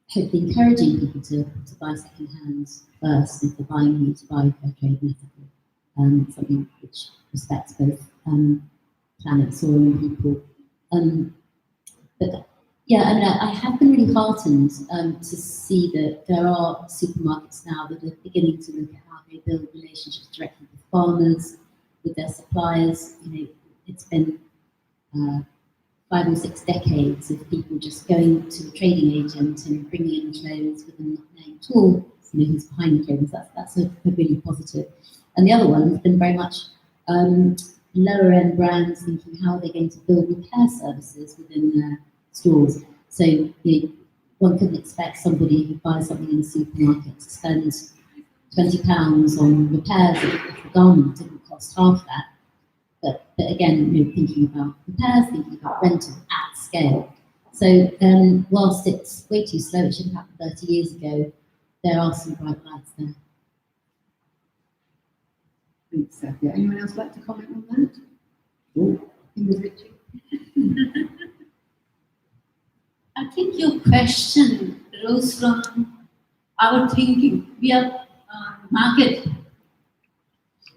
hopefully encouraging people to buy second hand first, if they're buying new, to buy fair trade and ethical, something which respects both planet, soil and people. But yeah, I mean, I have been really heartened to see that there are supermarkets now that are beginning to look at how they build relationships directly with farmers, with their suppliers. It's been 5 or 6 decades of people just going to a trading agent and bringing in clothes with them not knowing at all, who's behind the clothes. That's a really positive. And the other one has been very much lower end brands thinking how they're going to build repair services within their stores. So one couldn't expect somebody who buys something in the supermarket to spend £20 on repairs if the garment didn't cost half that. But again, thinking about repairs, thinking about rental at scale. So whilst it's way too slow, it should have happened 30 years ago, there are some bright lights there. Thanks, Safia. Anyone else like to comment on that? Oh, Richie. I think your question rose from our thinking. We are market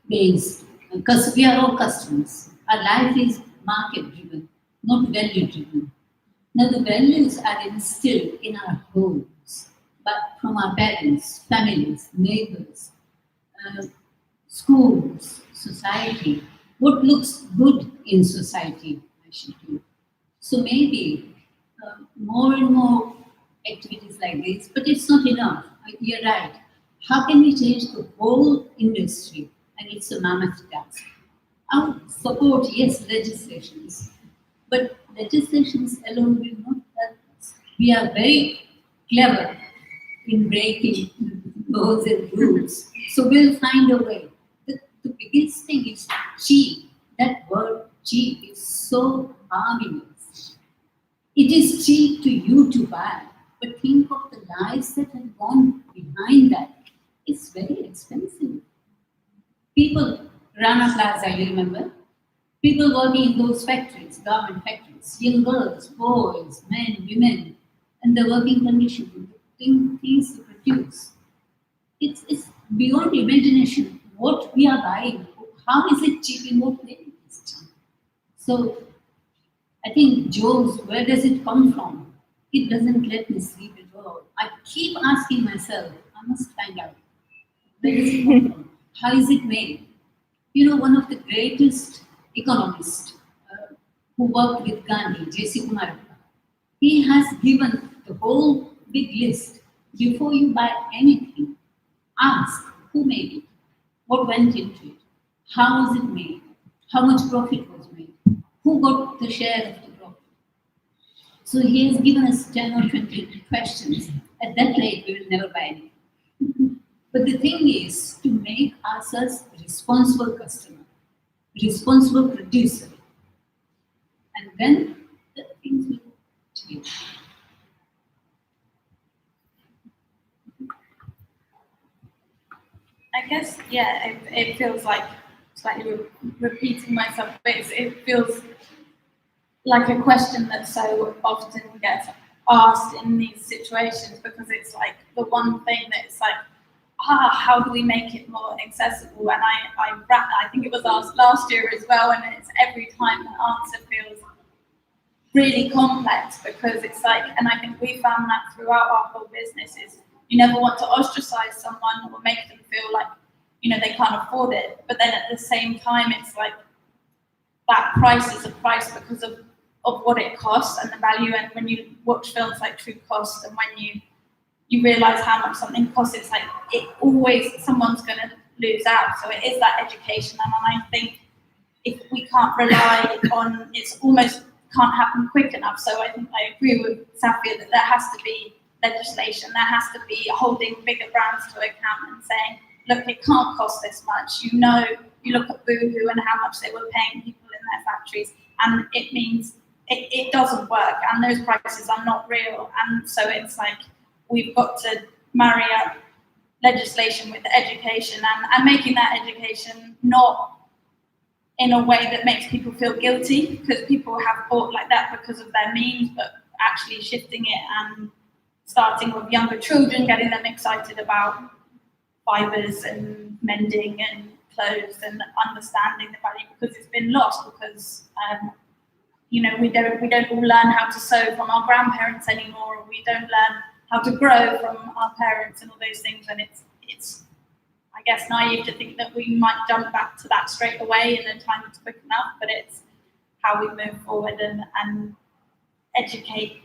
based because we are all customers. Our life is market driven, not value driven. Now the values are instilled in our homes, but from our parents, families, neighbors, schools, society. What looks good in society, I should do. So maybe more and more activities like this, but it's not enough. You're right. How can we change the whole industry? And it's a mammoth task. I would support, yes, legislations, but legislations alone will not help us. We are very clever in breaking laws and rules, so we'll find a way. The biggest thing is cheap. That word cheap is so harming us. It is cheap to you to buy, but think of the lives that have gone behind that. It's very expensive. People, Rana Plaza, you remember? People working in those factories, garment factories, young girls, boys, men, women, and the working conditions, the things to produce. It's beyond imagination what we are buying. How is it cheap? In what way it is cheap? So I think Joe's, where does it come from? It doesn't let me sleep at all. I keep asking myself, I must find out. Where does it come from? How is it made? You know, one of the greatest economists who worked with Ghandi, J.C. Kumar, he has given the whole big list. Before you buy anything, ask who made it, what went into it, how was it made, how much profit was made, who got the share of the profit. So he has given us 10 or 20 questions. At that rate, we will never buy anything. But the thing is to make ourselves responsible customer, responsible producer, and then the things will change. I guess, yeah, it feels like slightly repeating myself, but it feels like a question that so often gets asked in these situations, because it's like the one thing that it's like, how do we make it more accessible? And I think it was asked last year as well, and it's every time the answer feels really complex, because it's like, and I think we found that throughout our whole business is you never want to ostracize someone or make them feel like, you know, they can't afford it. But then at the same time, it's like that price is a price because of what it costs and the value. And when you watch films like True Cost, and when you realize how much something costs, it's like it always, someone's going to lose out. So it is that education. And I think if we can't rely on, it's almost can't happen quick enough. So I think I agree with Safia that there has to be legislation, there has to be holding bigger brands to account and saying, look, it can't cost this much. You know, you look at Bhikhu and how much they were paying people in their factories, and it means it doesn't work, and those prices are not real. And so it's like we've got to marry up legislation with education, and making that education not in a way that makes people feel guilty, because people have bought like that because of their means, but actually shifting it and starting with younger children, getting them excited about fibres and mending and clothes and understanding the value, because it's been lost, because you know, we don't all learn how to sew from our grandparents anymore, or we don't learn how to grow from our parents and all those things, and it's I guess naive to think that we might jump back to that straight away in a time that's quick enough, but it's how we move forward and educate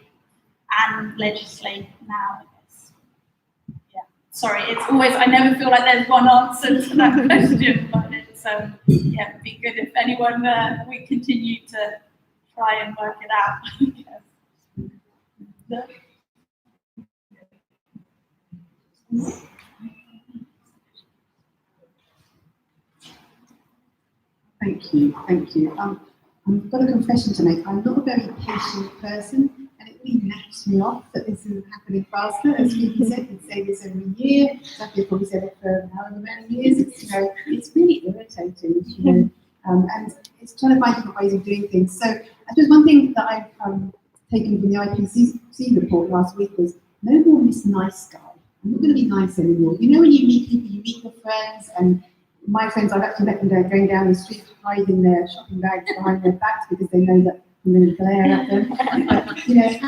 and legislate now, I guess. Yeah, sorry, it's always, I never feel like there's one answer to that question, but it's, yeah, it'd be good if anyone, we continue to try and work it out, I guess. Thank you, thank you. I've got a confession to make. I'm not a very patient person, and it really matters ticked me off that this is happening faster. As Phoebe said, we say this every year. Safia probably said it for however many years. It's, it's really irritating, and it's trying to find different ways of doing things. So I suppose one thing that I've taken from the IPCC report last week was no more Miss Nice Guy. I'm not going to be nice anymore. You know, when you meet people, you meet your friends, and my friends, I've actually met them going down the street, hiding their shopping bags behind their backs because they know that I'm going to glare at them. But, you know, at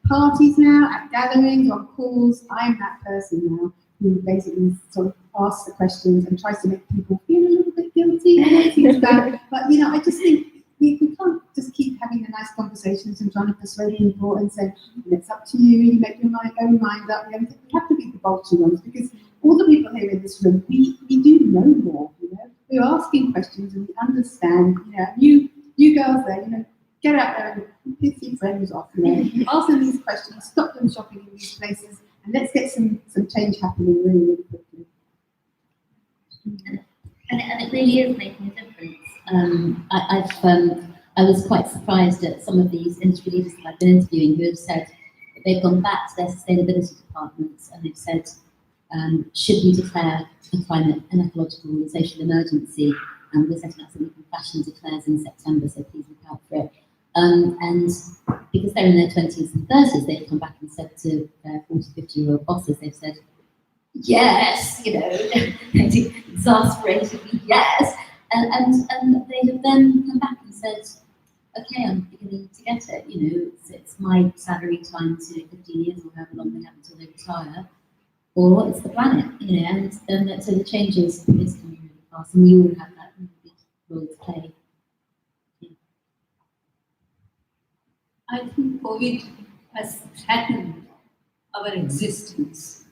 parties now, at gatherings, on calls, I'm that person now who basically sort of asks the questions and tries to make people feel a little bit guilty. But, you know, I just think we can't just keep having the nice conversations and trying to persuade people and say, it's up to you, you make your own mind up. We have to be the bulky ones, because all the people here in this room, we do know more, you know. We're asking questions and we understand, you girls there, you know, get out there and piss your friends off, you know. Ask them these questions, stop them shopping in these places, and let's get some change happening really, really quickly. And it really is making a difference. I was quite surprised at some of these industry leaders that I've been interviewing who have said that they've gone back to their sustainability departments and they've said, should we declare a climate and ecological and social emergency? And we're setting up something called Fashion Declares in September, so please look out for it. And because they're in their 20s and 30s, they've come back and said to their 40, 50-year-old bosses, they've said, yes, you know, exasperatedly, yes. And they have then come back and said, okay, I'm beginning to get it, you know, it's my salary times 15 years or however long they have until they retire, or it's the planet, you know, and so the change is coming really fast, and you all have that big role to play. Yeah. I think COVID has threatened our existence,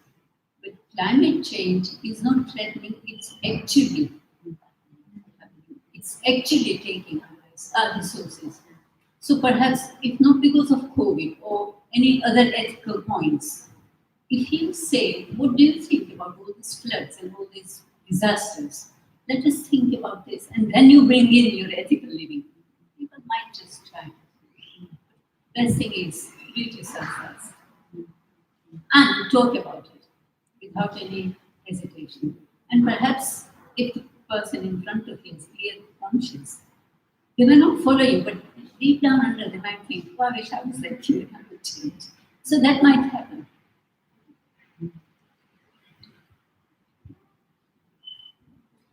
but climate change is not threatening, it's actually taking our resources. So perhaps, if not because of COVID or any other ethical points, if you say, what do you think about all these floods and all these disasters? Let us think about this, and then you bring in your ethical living. People might just try. Best thing is, do it yourself first. And talk about it without any hesitation. And perhaps if the person in front of you is clear conscious, they may not follow you, but deep down under they might think, oh, I wish I was like you, I would change. So that might happen.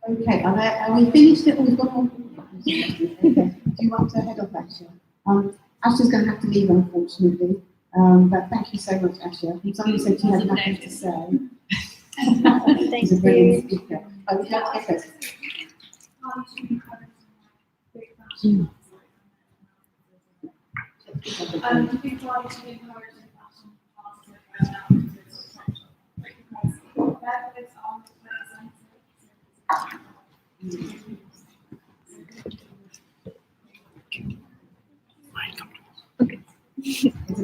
Okay, are we finished it? We've got more. Okay. Do you want to head off, Asha? Asha's going to have to leave, unfortunately. But thank you so much, Asha. Somebody said you had nothing to say. Thank She's a brilliant you. speaker. I would like to echo. People like to encourage the fashion because benefits are It's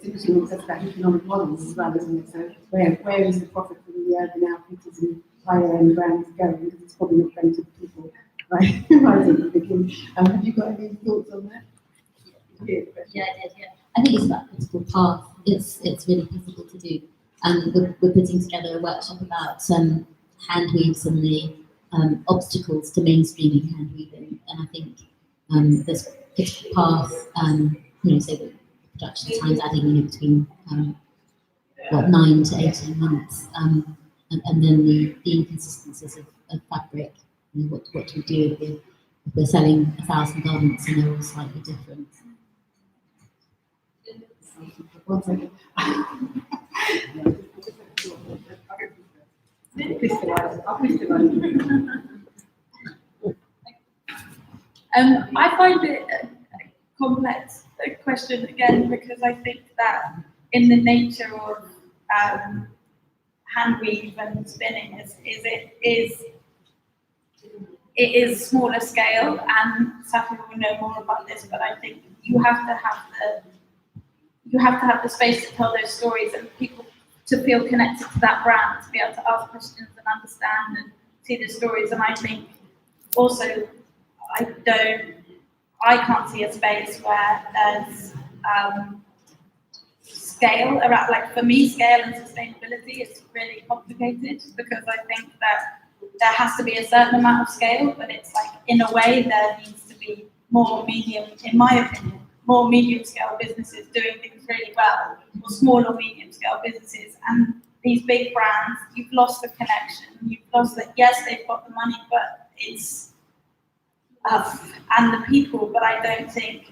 interesting what it says about economic models as well, isn't it? So where is the profit from the urban outfitters and higher end brands going? Because it's probably not going to the people, right? Right at the beginning. Have you got any thoughts on that? Yeah, I did, yeah. I think it's about critical path. It's really possible to do. And we're putting together a workshop about hand weaves and the obstacles to mainstreaming hand weaving. And I think there's critical path, so the production times adding between 9 to 18 months. And then the inconsistencies of fabric. What do we do if we're selling 1,000 garments and they're all slightly different? One second. I find it a complex question again, because I think that in the nature of hand weave and spinning it is smaller scale, and Safia will know more about this, but I think you have to have the space to tell those stories and people to feel connected to that brand, to be able to ask questions and understand and see the stories. And I think also I can't see a space where there's scale around, like for me, scale and sustainability is really complicated because I think that there has to be a certain amount of scale, but it's like in a way there needs to be more medium, in my opinion, more medium scale businesses doing things really well, or small or medium scale businesses. And these big brands, you've lost the connection. You've lost that. Yes, they've got the money, but it's and the people. But I don't think.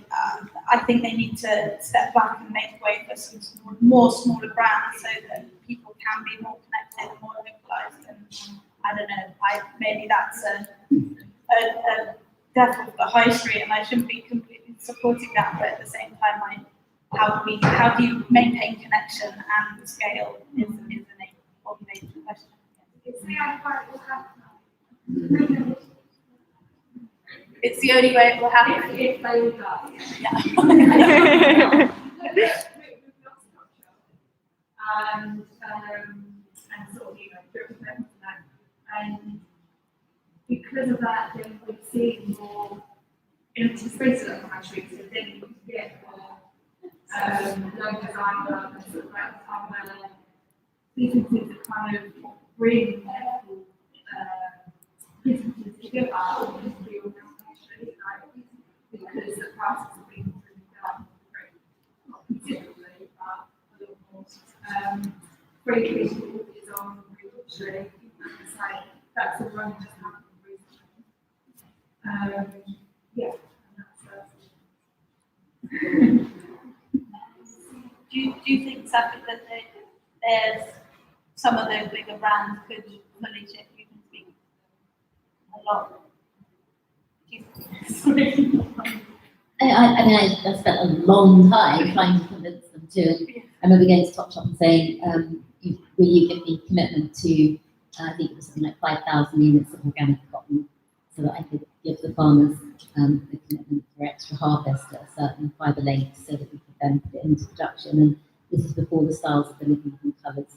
I think they need to step back and make way for some more smaller brands so that people can be more connected and more localized. And I don't know. Maybe that's a death of the high street, and I shouldn't be completely supporting that. But at the same time, how do you maintain connection and scale is an important question. It's the only way it will happen. It's the only way it will happen. If they all die. Yeah. And sort of, represent that. And because of that, then we're seeing more empty spaces on the high street, so then you get more low design and sort of like other businesses that kind of bring businesses together on this real street, because the process has been really done not considerably, but a lot more. Free people is on Street, so that's a run just happened recently. Yeah, and that's Do you think, Safia, that there's some of those bigger brands could fully shift? You can speak a lot. I mean, I spent a long time trying to convince them to. I remember going to Topshop and saying, will you give me commitment to, I think it was something like 5,000 units of organic cotton, so that I could give the farmers the commitment for extra harvest at a certain fibre length, so that we could then put it into production. And this is before the styles of the living colours.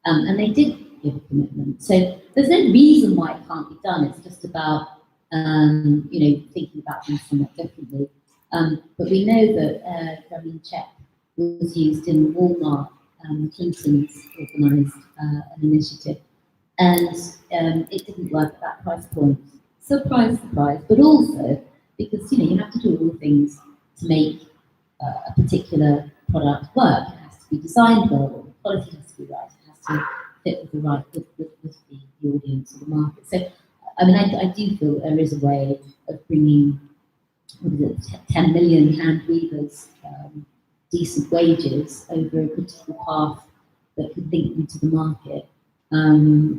And they did give a commitment. So there's no reason why it can't be done. It's just about thinking about things somewhat differently. But we know that Grameen Check was used in Walmart. The Clintons organised an initiative, and it didn't work at that price point. Surprise, surprise, but also because you have to do all the things to make a particular product work. It has to be designed well, the quality has to be right, it has to fit with the audience or the market. So, I mean, I do feel there is a way of bringing 10 million hand weavers decent wages over a critical path that could link them to the market.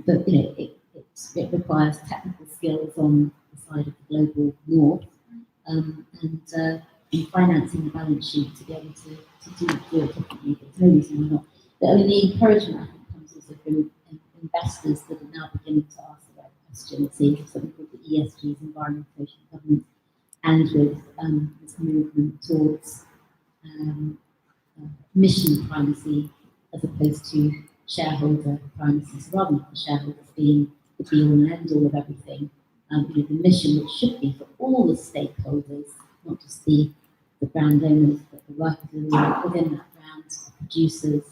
But it requires technical skills on the side of the global north and financing the balance sheet to be able to do it differently. There's no reason why not. But I mean, the encouragement I think comes also from investors that are now beginning to ask the right question. See something called the ESG's, environmental, social governance, and with this movement towards mission primacy as opposed to shareholder primacy. So rather than the shareholders being the be all and end all of everything, the mission, which should be for all the stakeholders, not just the brand owners, but the workers within that brand, the producers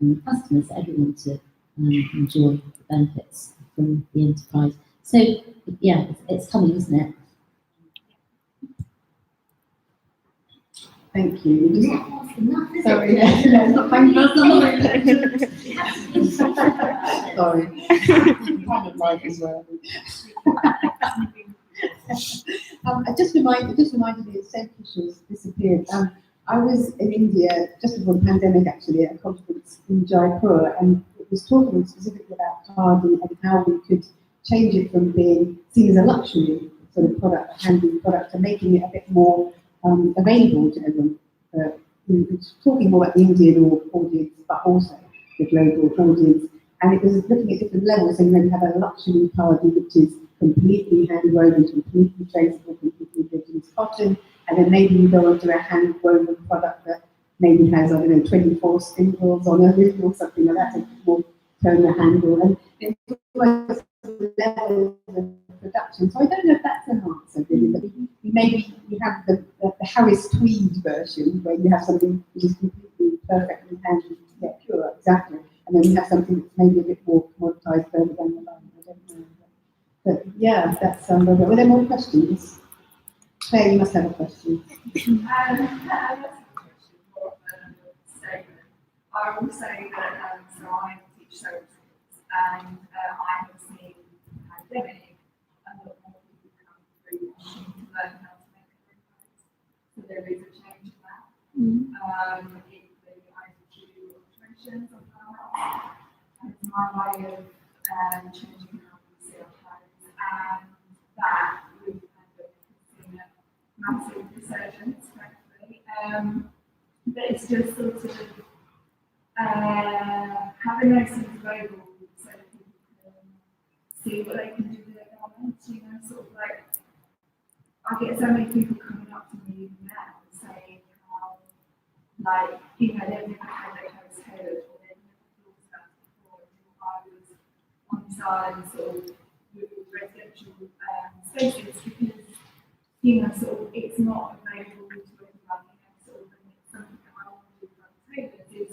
and the customers, everyone to enjoy the benefits from the enterprise. So yeah, it's coming, isn't it? Thank you. Sorry. Sorry. Mic as well. I just reminded me that St. disappeared. I was in India just before the pandemic, actually, at a conference in Jaipur, and it was talking specifically about khadi and how we could change it from being seen as a luxury sort of product, a handy product, to making it a bit more available to everyone. It's talking more about the Indian audience, but also the global audience. And it was looking at different levels, and then have a luxury khadi, which is completely hand woven, completely traceable, completely indigenous cotton, and then maybe you go onto a hand woven product that maybe has, 24 spindles on it or something like that, to more turn the handle. And it's almost levels of production. So I don't know if that's an answer, really, but maybe you have the Harris Tweed version, where you have something which is completely perfectly handled, yeah, pure, exactly. And then we have something that's maybe a bit more commoditized further down the line. I don't know. But yeah, that's were there more questions? Claire, you must have a question. I will say that so I teach social skills and I have seen in the pandemic a lot more people come through to learn how to make their own clothes. So there is a change in that. Equally, I do alterations on clothes. It's my way of changing how we see our clothes, and that with the pandemic has seen a massive resurgence, frankly. But it's just sort of having those things available so that people can see what they can do with their garments, you know, sort of like, I get so many people coming up to me now saying how, like, you know, they've never had their clothes tailored or they've never thought about it before until I was on the side sort of with residential spaces because, you know, sort of it's not available to everyone, you know, sort of, and it's something that I want to do for tailors is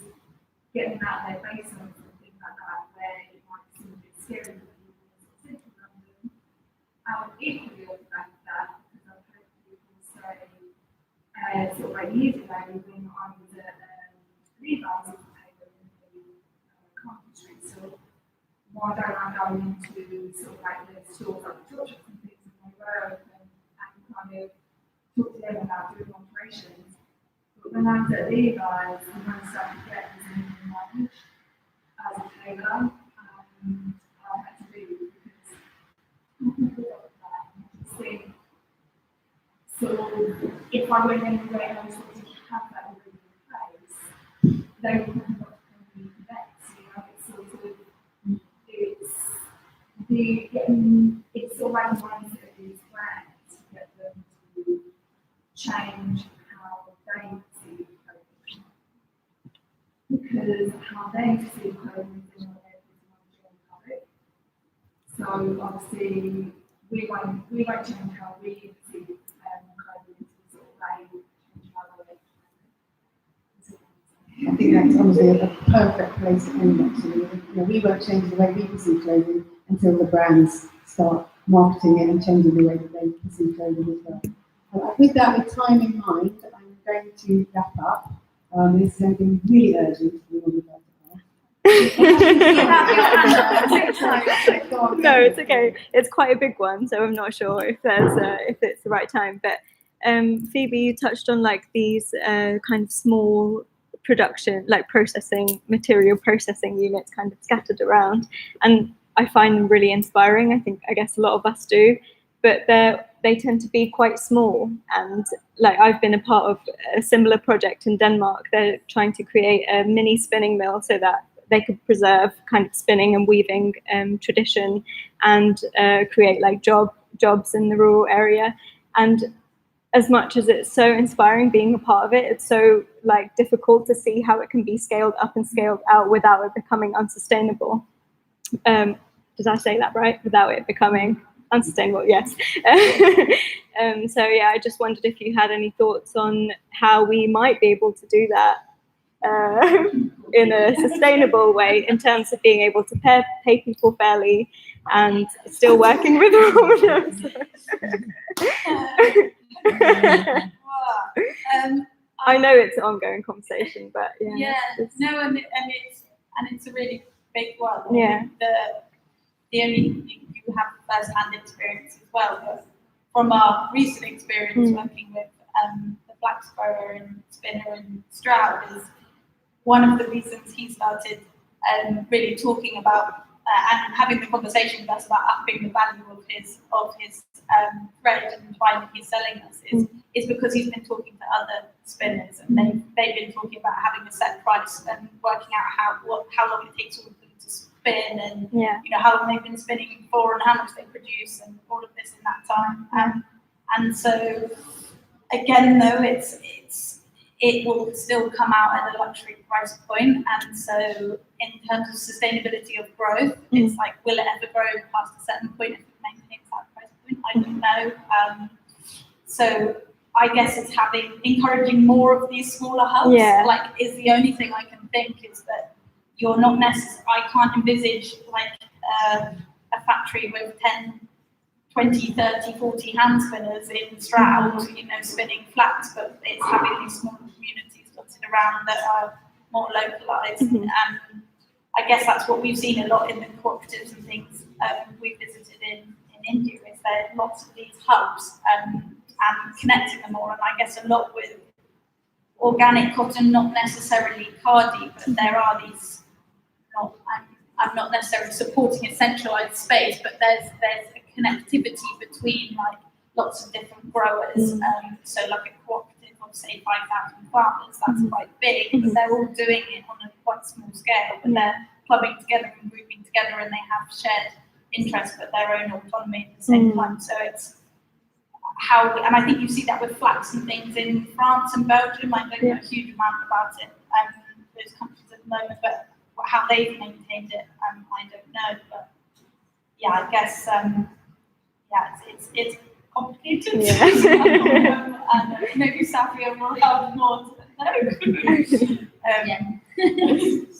getting out their face on something like that, where it might seem a bit scary for people in central London. Equally on the back of that, because I've heard people say, sort of like years ago, when I was at Levi's as a tailor in the Carpet Street store, why don't I go into sort of like the stores like the George and things and they were open and kind of talk to them about doing alterations. But when I was at Levi's, the most I could get was minimum wage as a tailor, and I had to do because I couldn't put up with that. And I just think, so if I went anywhere and I was supposed to have that already in place, they would probably not pay me next. You know, it's sort of it's sort of like the mindset of these brands to get them to change how they see clothing. Because how they see clothing is not everything on the So obviously we won't change how we see clothing to sort of like change how they I think that's honestly a perfect place to end actually. You know, we won't change the way we perceive clothing until the brands start marketing it and changing the way that they perceive clothing as well. With that, with time in mind, I'm going to wrap up. This is something really urgent. We want to No, it's okay. It's quite a big one, so I'm not sure if it's the right time. But Phoebe, you touched on like these kind of small production, like material processing units kind of scattered around, and I find them really inspiring. I guess a lot of us do, but they tend to be quite small. And like I've been a part of a similar project in Denmark. They're trying to create a mini spinning mill so that they could preserve kind of spinning and weaving tradition and create like jobs in the rural area. And as much as it's so inspiring being a part of it, it's so like difficult to see how it can be scaled up and scaled out without it becoming unsustainable. Did I say that right? Without it becoming unsustainable, yes. So yeah, I just wondered if you had any thoughts on how we might be able to do that in a sustainable way in terms of being able to pay people fairly and still working with owners. I know it's an ongoing conversation, but yeah. And it's a really big one. Yeah. The only you have first-hand experience as well, but from our recent experience working with the flax grower and spinner and Stroud is one of the reasons he started really talking about and having the conversation with us about upping the value of his thread and why he's selling us is because he's been talking to other spinners and they've been talking about having a set price and working out how long it takes all of them to spin and you know how long they've been spinning for and how much they produce and all of this in that time. And so again though it will still come out at a luxury price point, and so in terms of sustainability of growth, it's like, will it ever grow past a certain point if it maintains that price point? I don't know. So I guess it's encouraging more of these smaller hubs. Yeah. Like, is the only thing I can think is that you're not necessarily, I can't envisage like a factory with 10, 20, 30, 40 hand spinners in Stroud, spinning flax, but it's having these small communities dotted around that are more localized. And I guess that's what we've seen a lot in the cooperatives and things we visited in India, is there are lots of these hubs and connecting them all. And I guess a lot with organic cotton, not necessarily Khadi, but there are these, I'm not necessarily supporting a centralized space, but there's a connectivity between like lots of different growers. So like a cooperative of say 5,000 farmers, that's quite big, but they're all doing it on a quite small scale, but they're clubbing together and grouping together, and they have shared interests but their own autonomy at the same time. So it's how, and I think you see that with flax and things in France and Belgium. I don't know a huge amount about it, those countries at the moment, but how they've maintained it, I don't know. But yeah, I guess it's complicated. And maybe Safia will help more to know.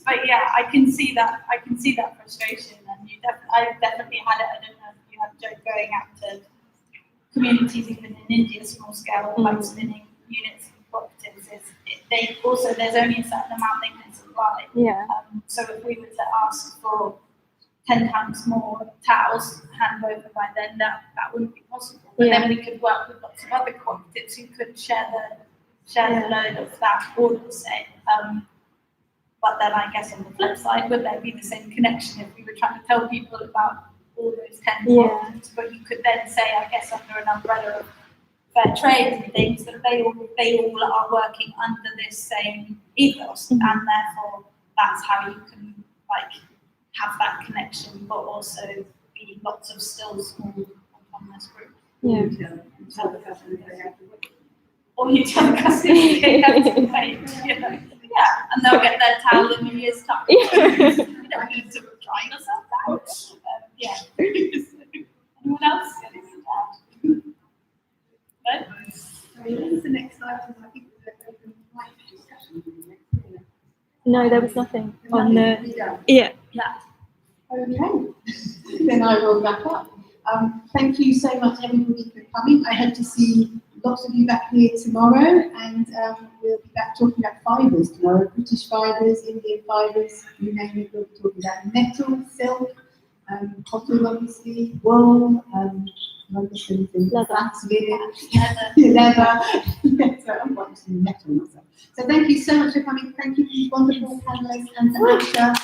But yeah, I can see that frustration, and I definitely had it. I don't know if you had Joe going out to communities even in India, small scale, like spinning units and cooperatives. There's only a certain amount they can supply. So if we were to ask for 10 times more towels hand woven by then, that wouldn't be possible. But then we could work with lots of other cooperatives who could share the load of that order, say. But then I guess on the flip side, would there be the same connection if we were trying to tell people about all those 10 cooperatives? But you could then say, I guess under an umbrella of fair trade and things, that they all are working under this same ethos, and therefore that's how you can like have that connection, but also be lots of still small autonomous groups. Or you tell the customers they have to wait, and they'll get their towel in a year's time. You don't need to dry yourself out. Anyone else? What is the next item? I think we're open mic discussion. No, there was nothing on the. Okay, then I will wrap up. Thank you so much, everybody, for coming. I hope to see lots of you back here tomorrow, and we'll be back talking about fibres tomorrow. British fibres, Indian fibres, you name it. We'll be talking about metal, silk, cotton, obviously, wool, leather. I'm watching metal myself. So thank you so much for coming. Thank you for these wonderful panellists and Asha.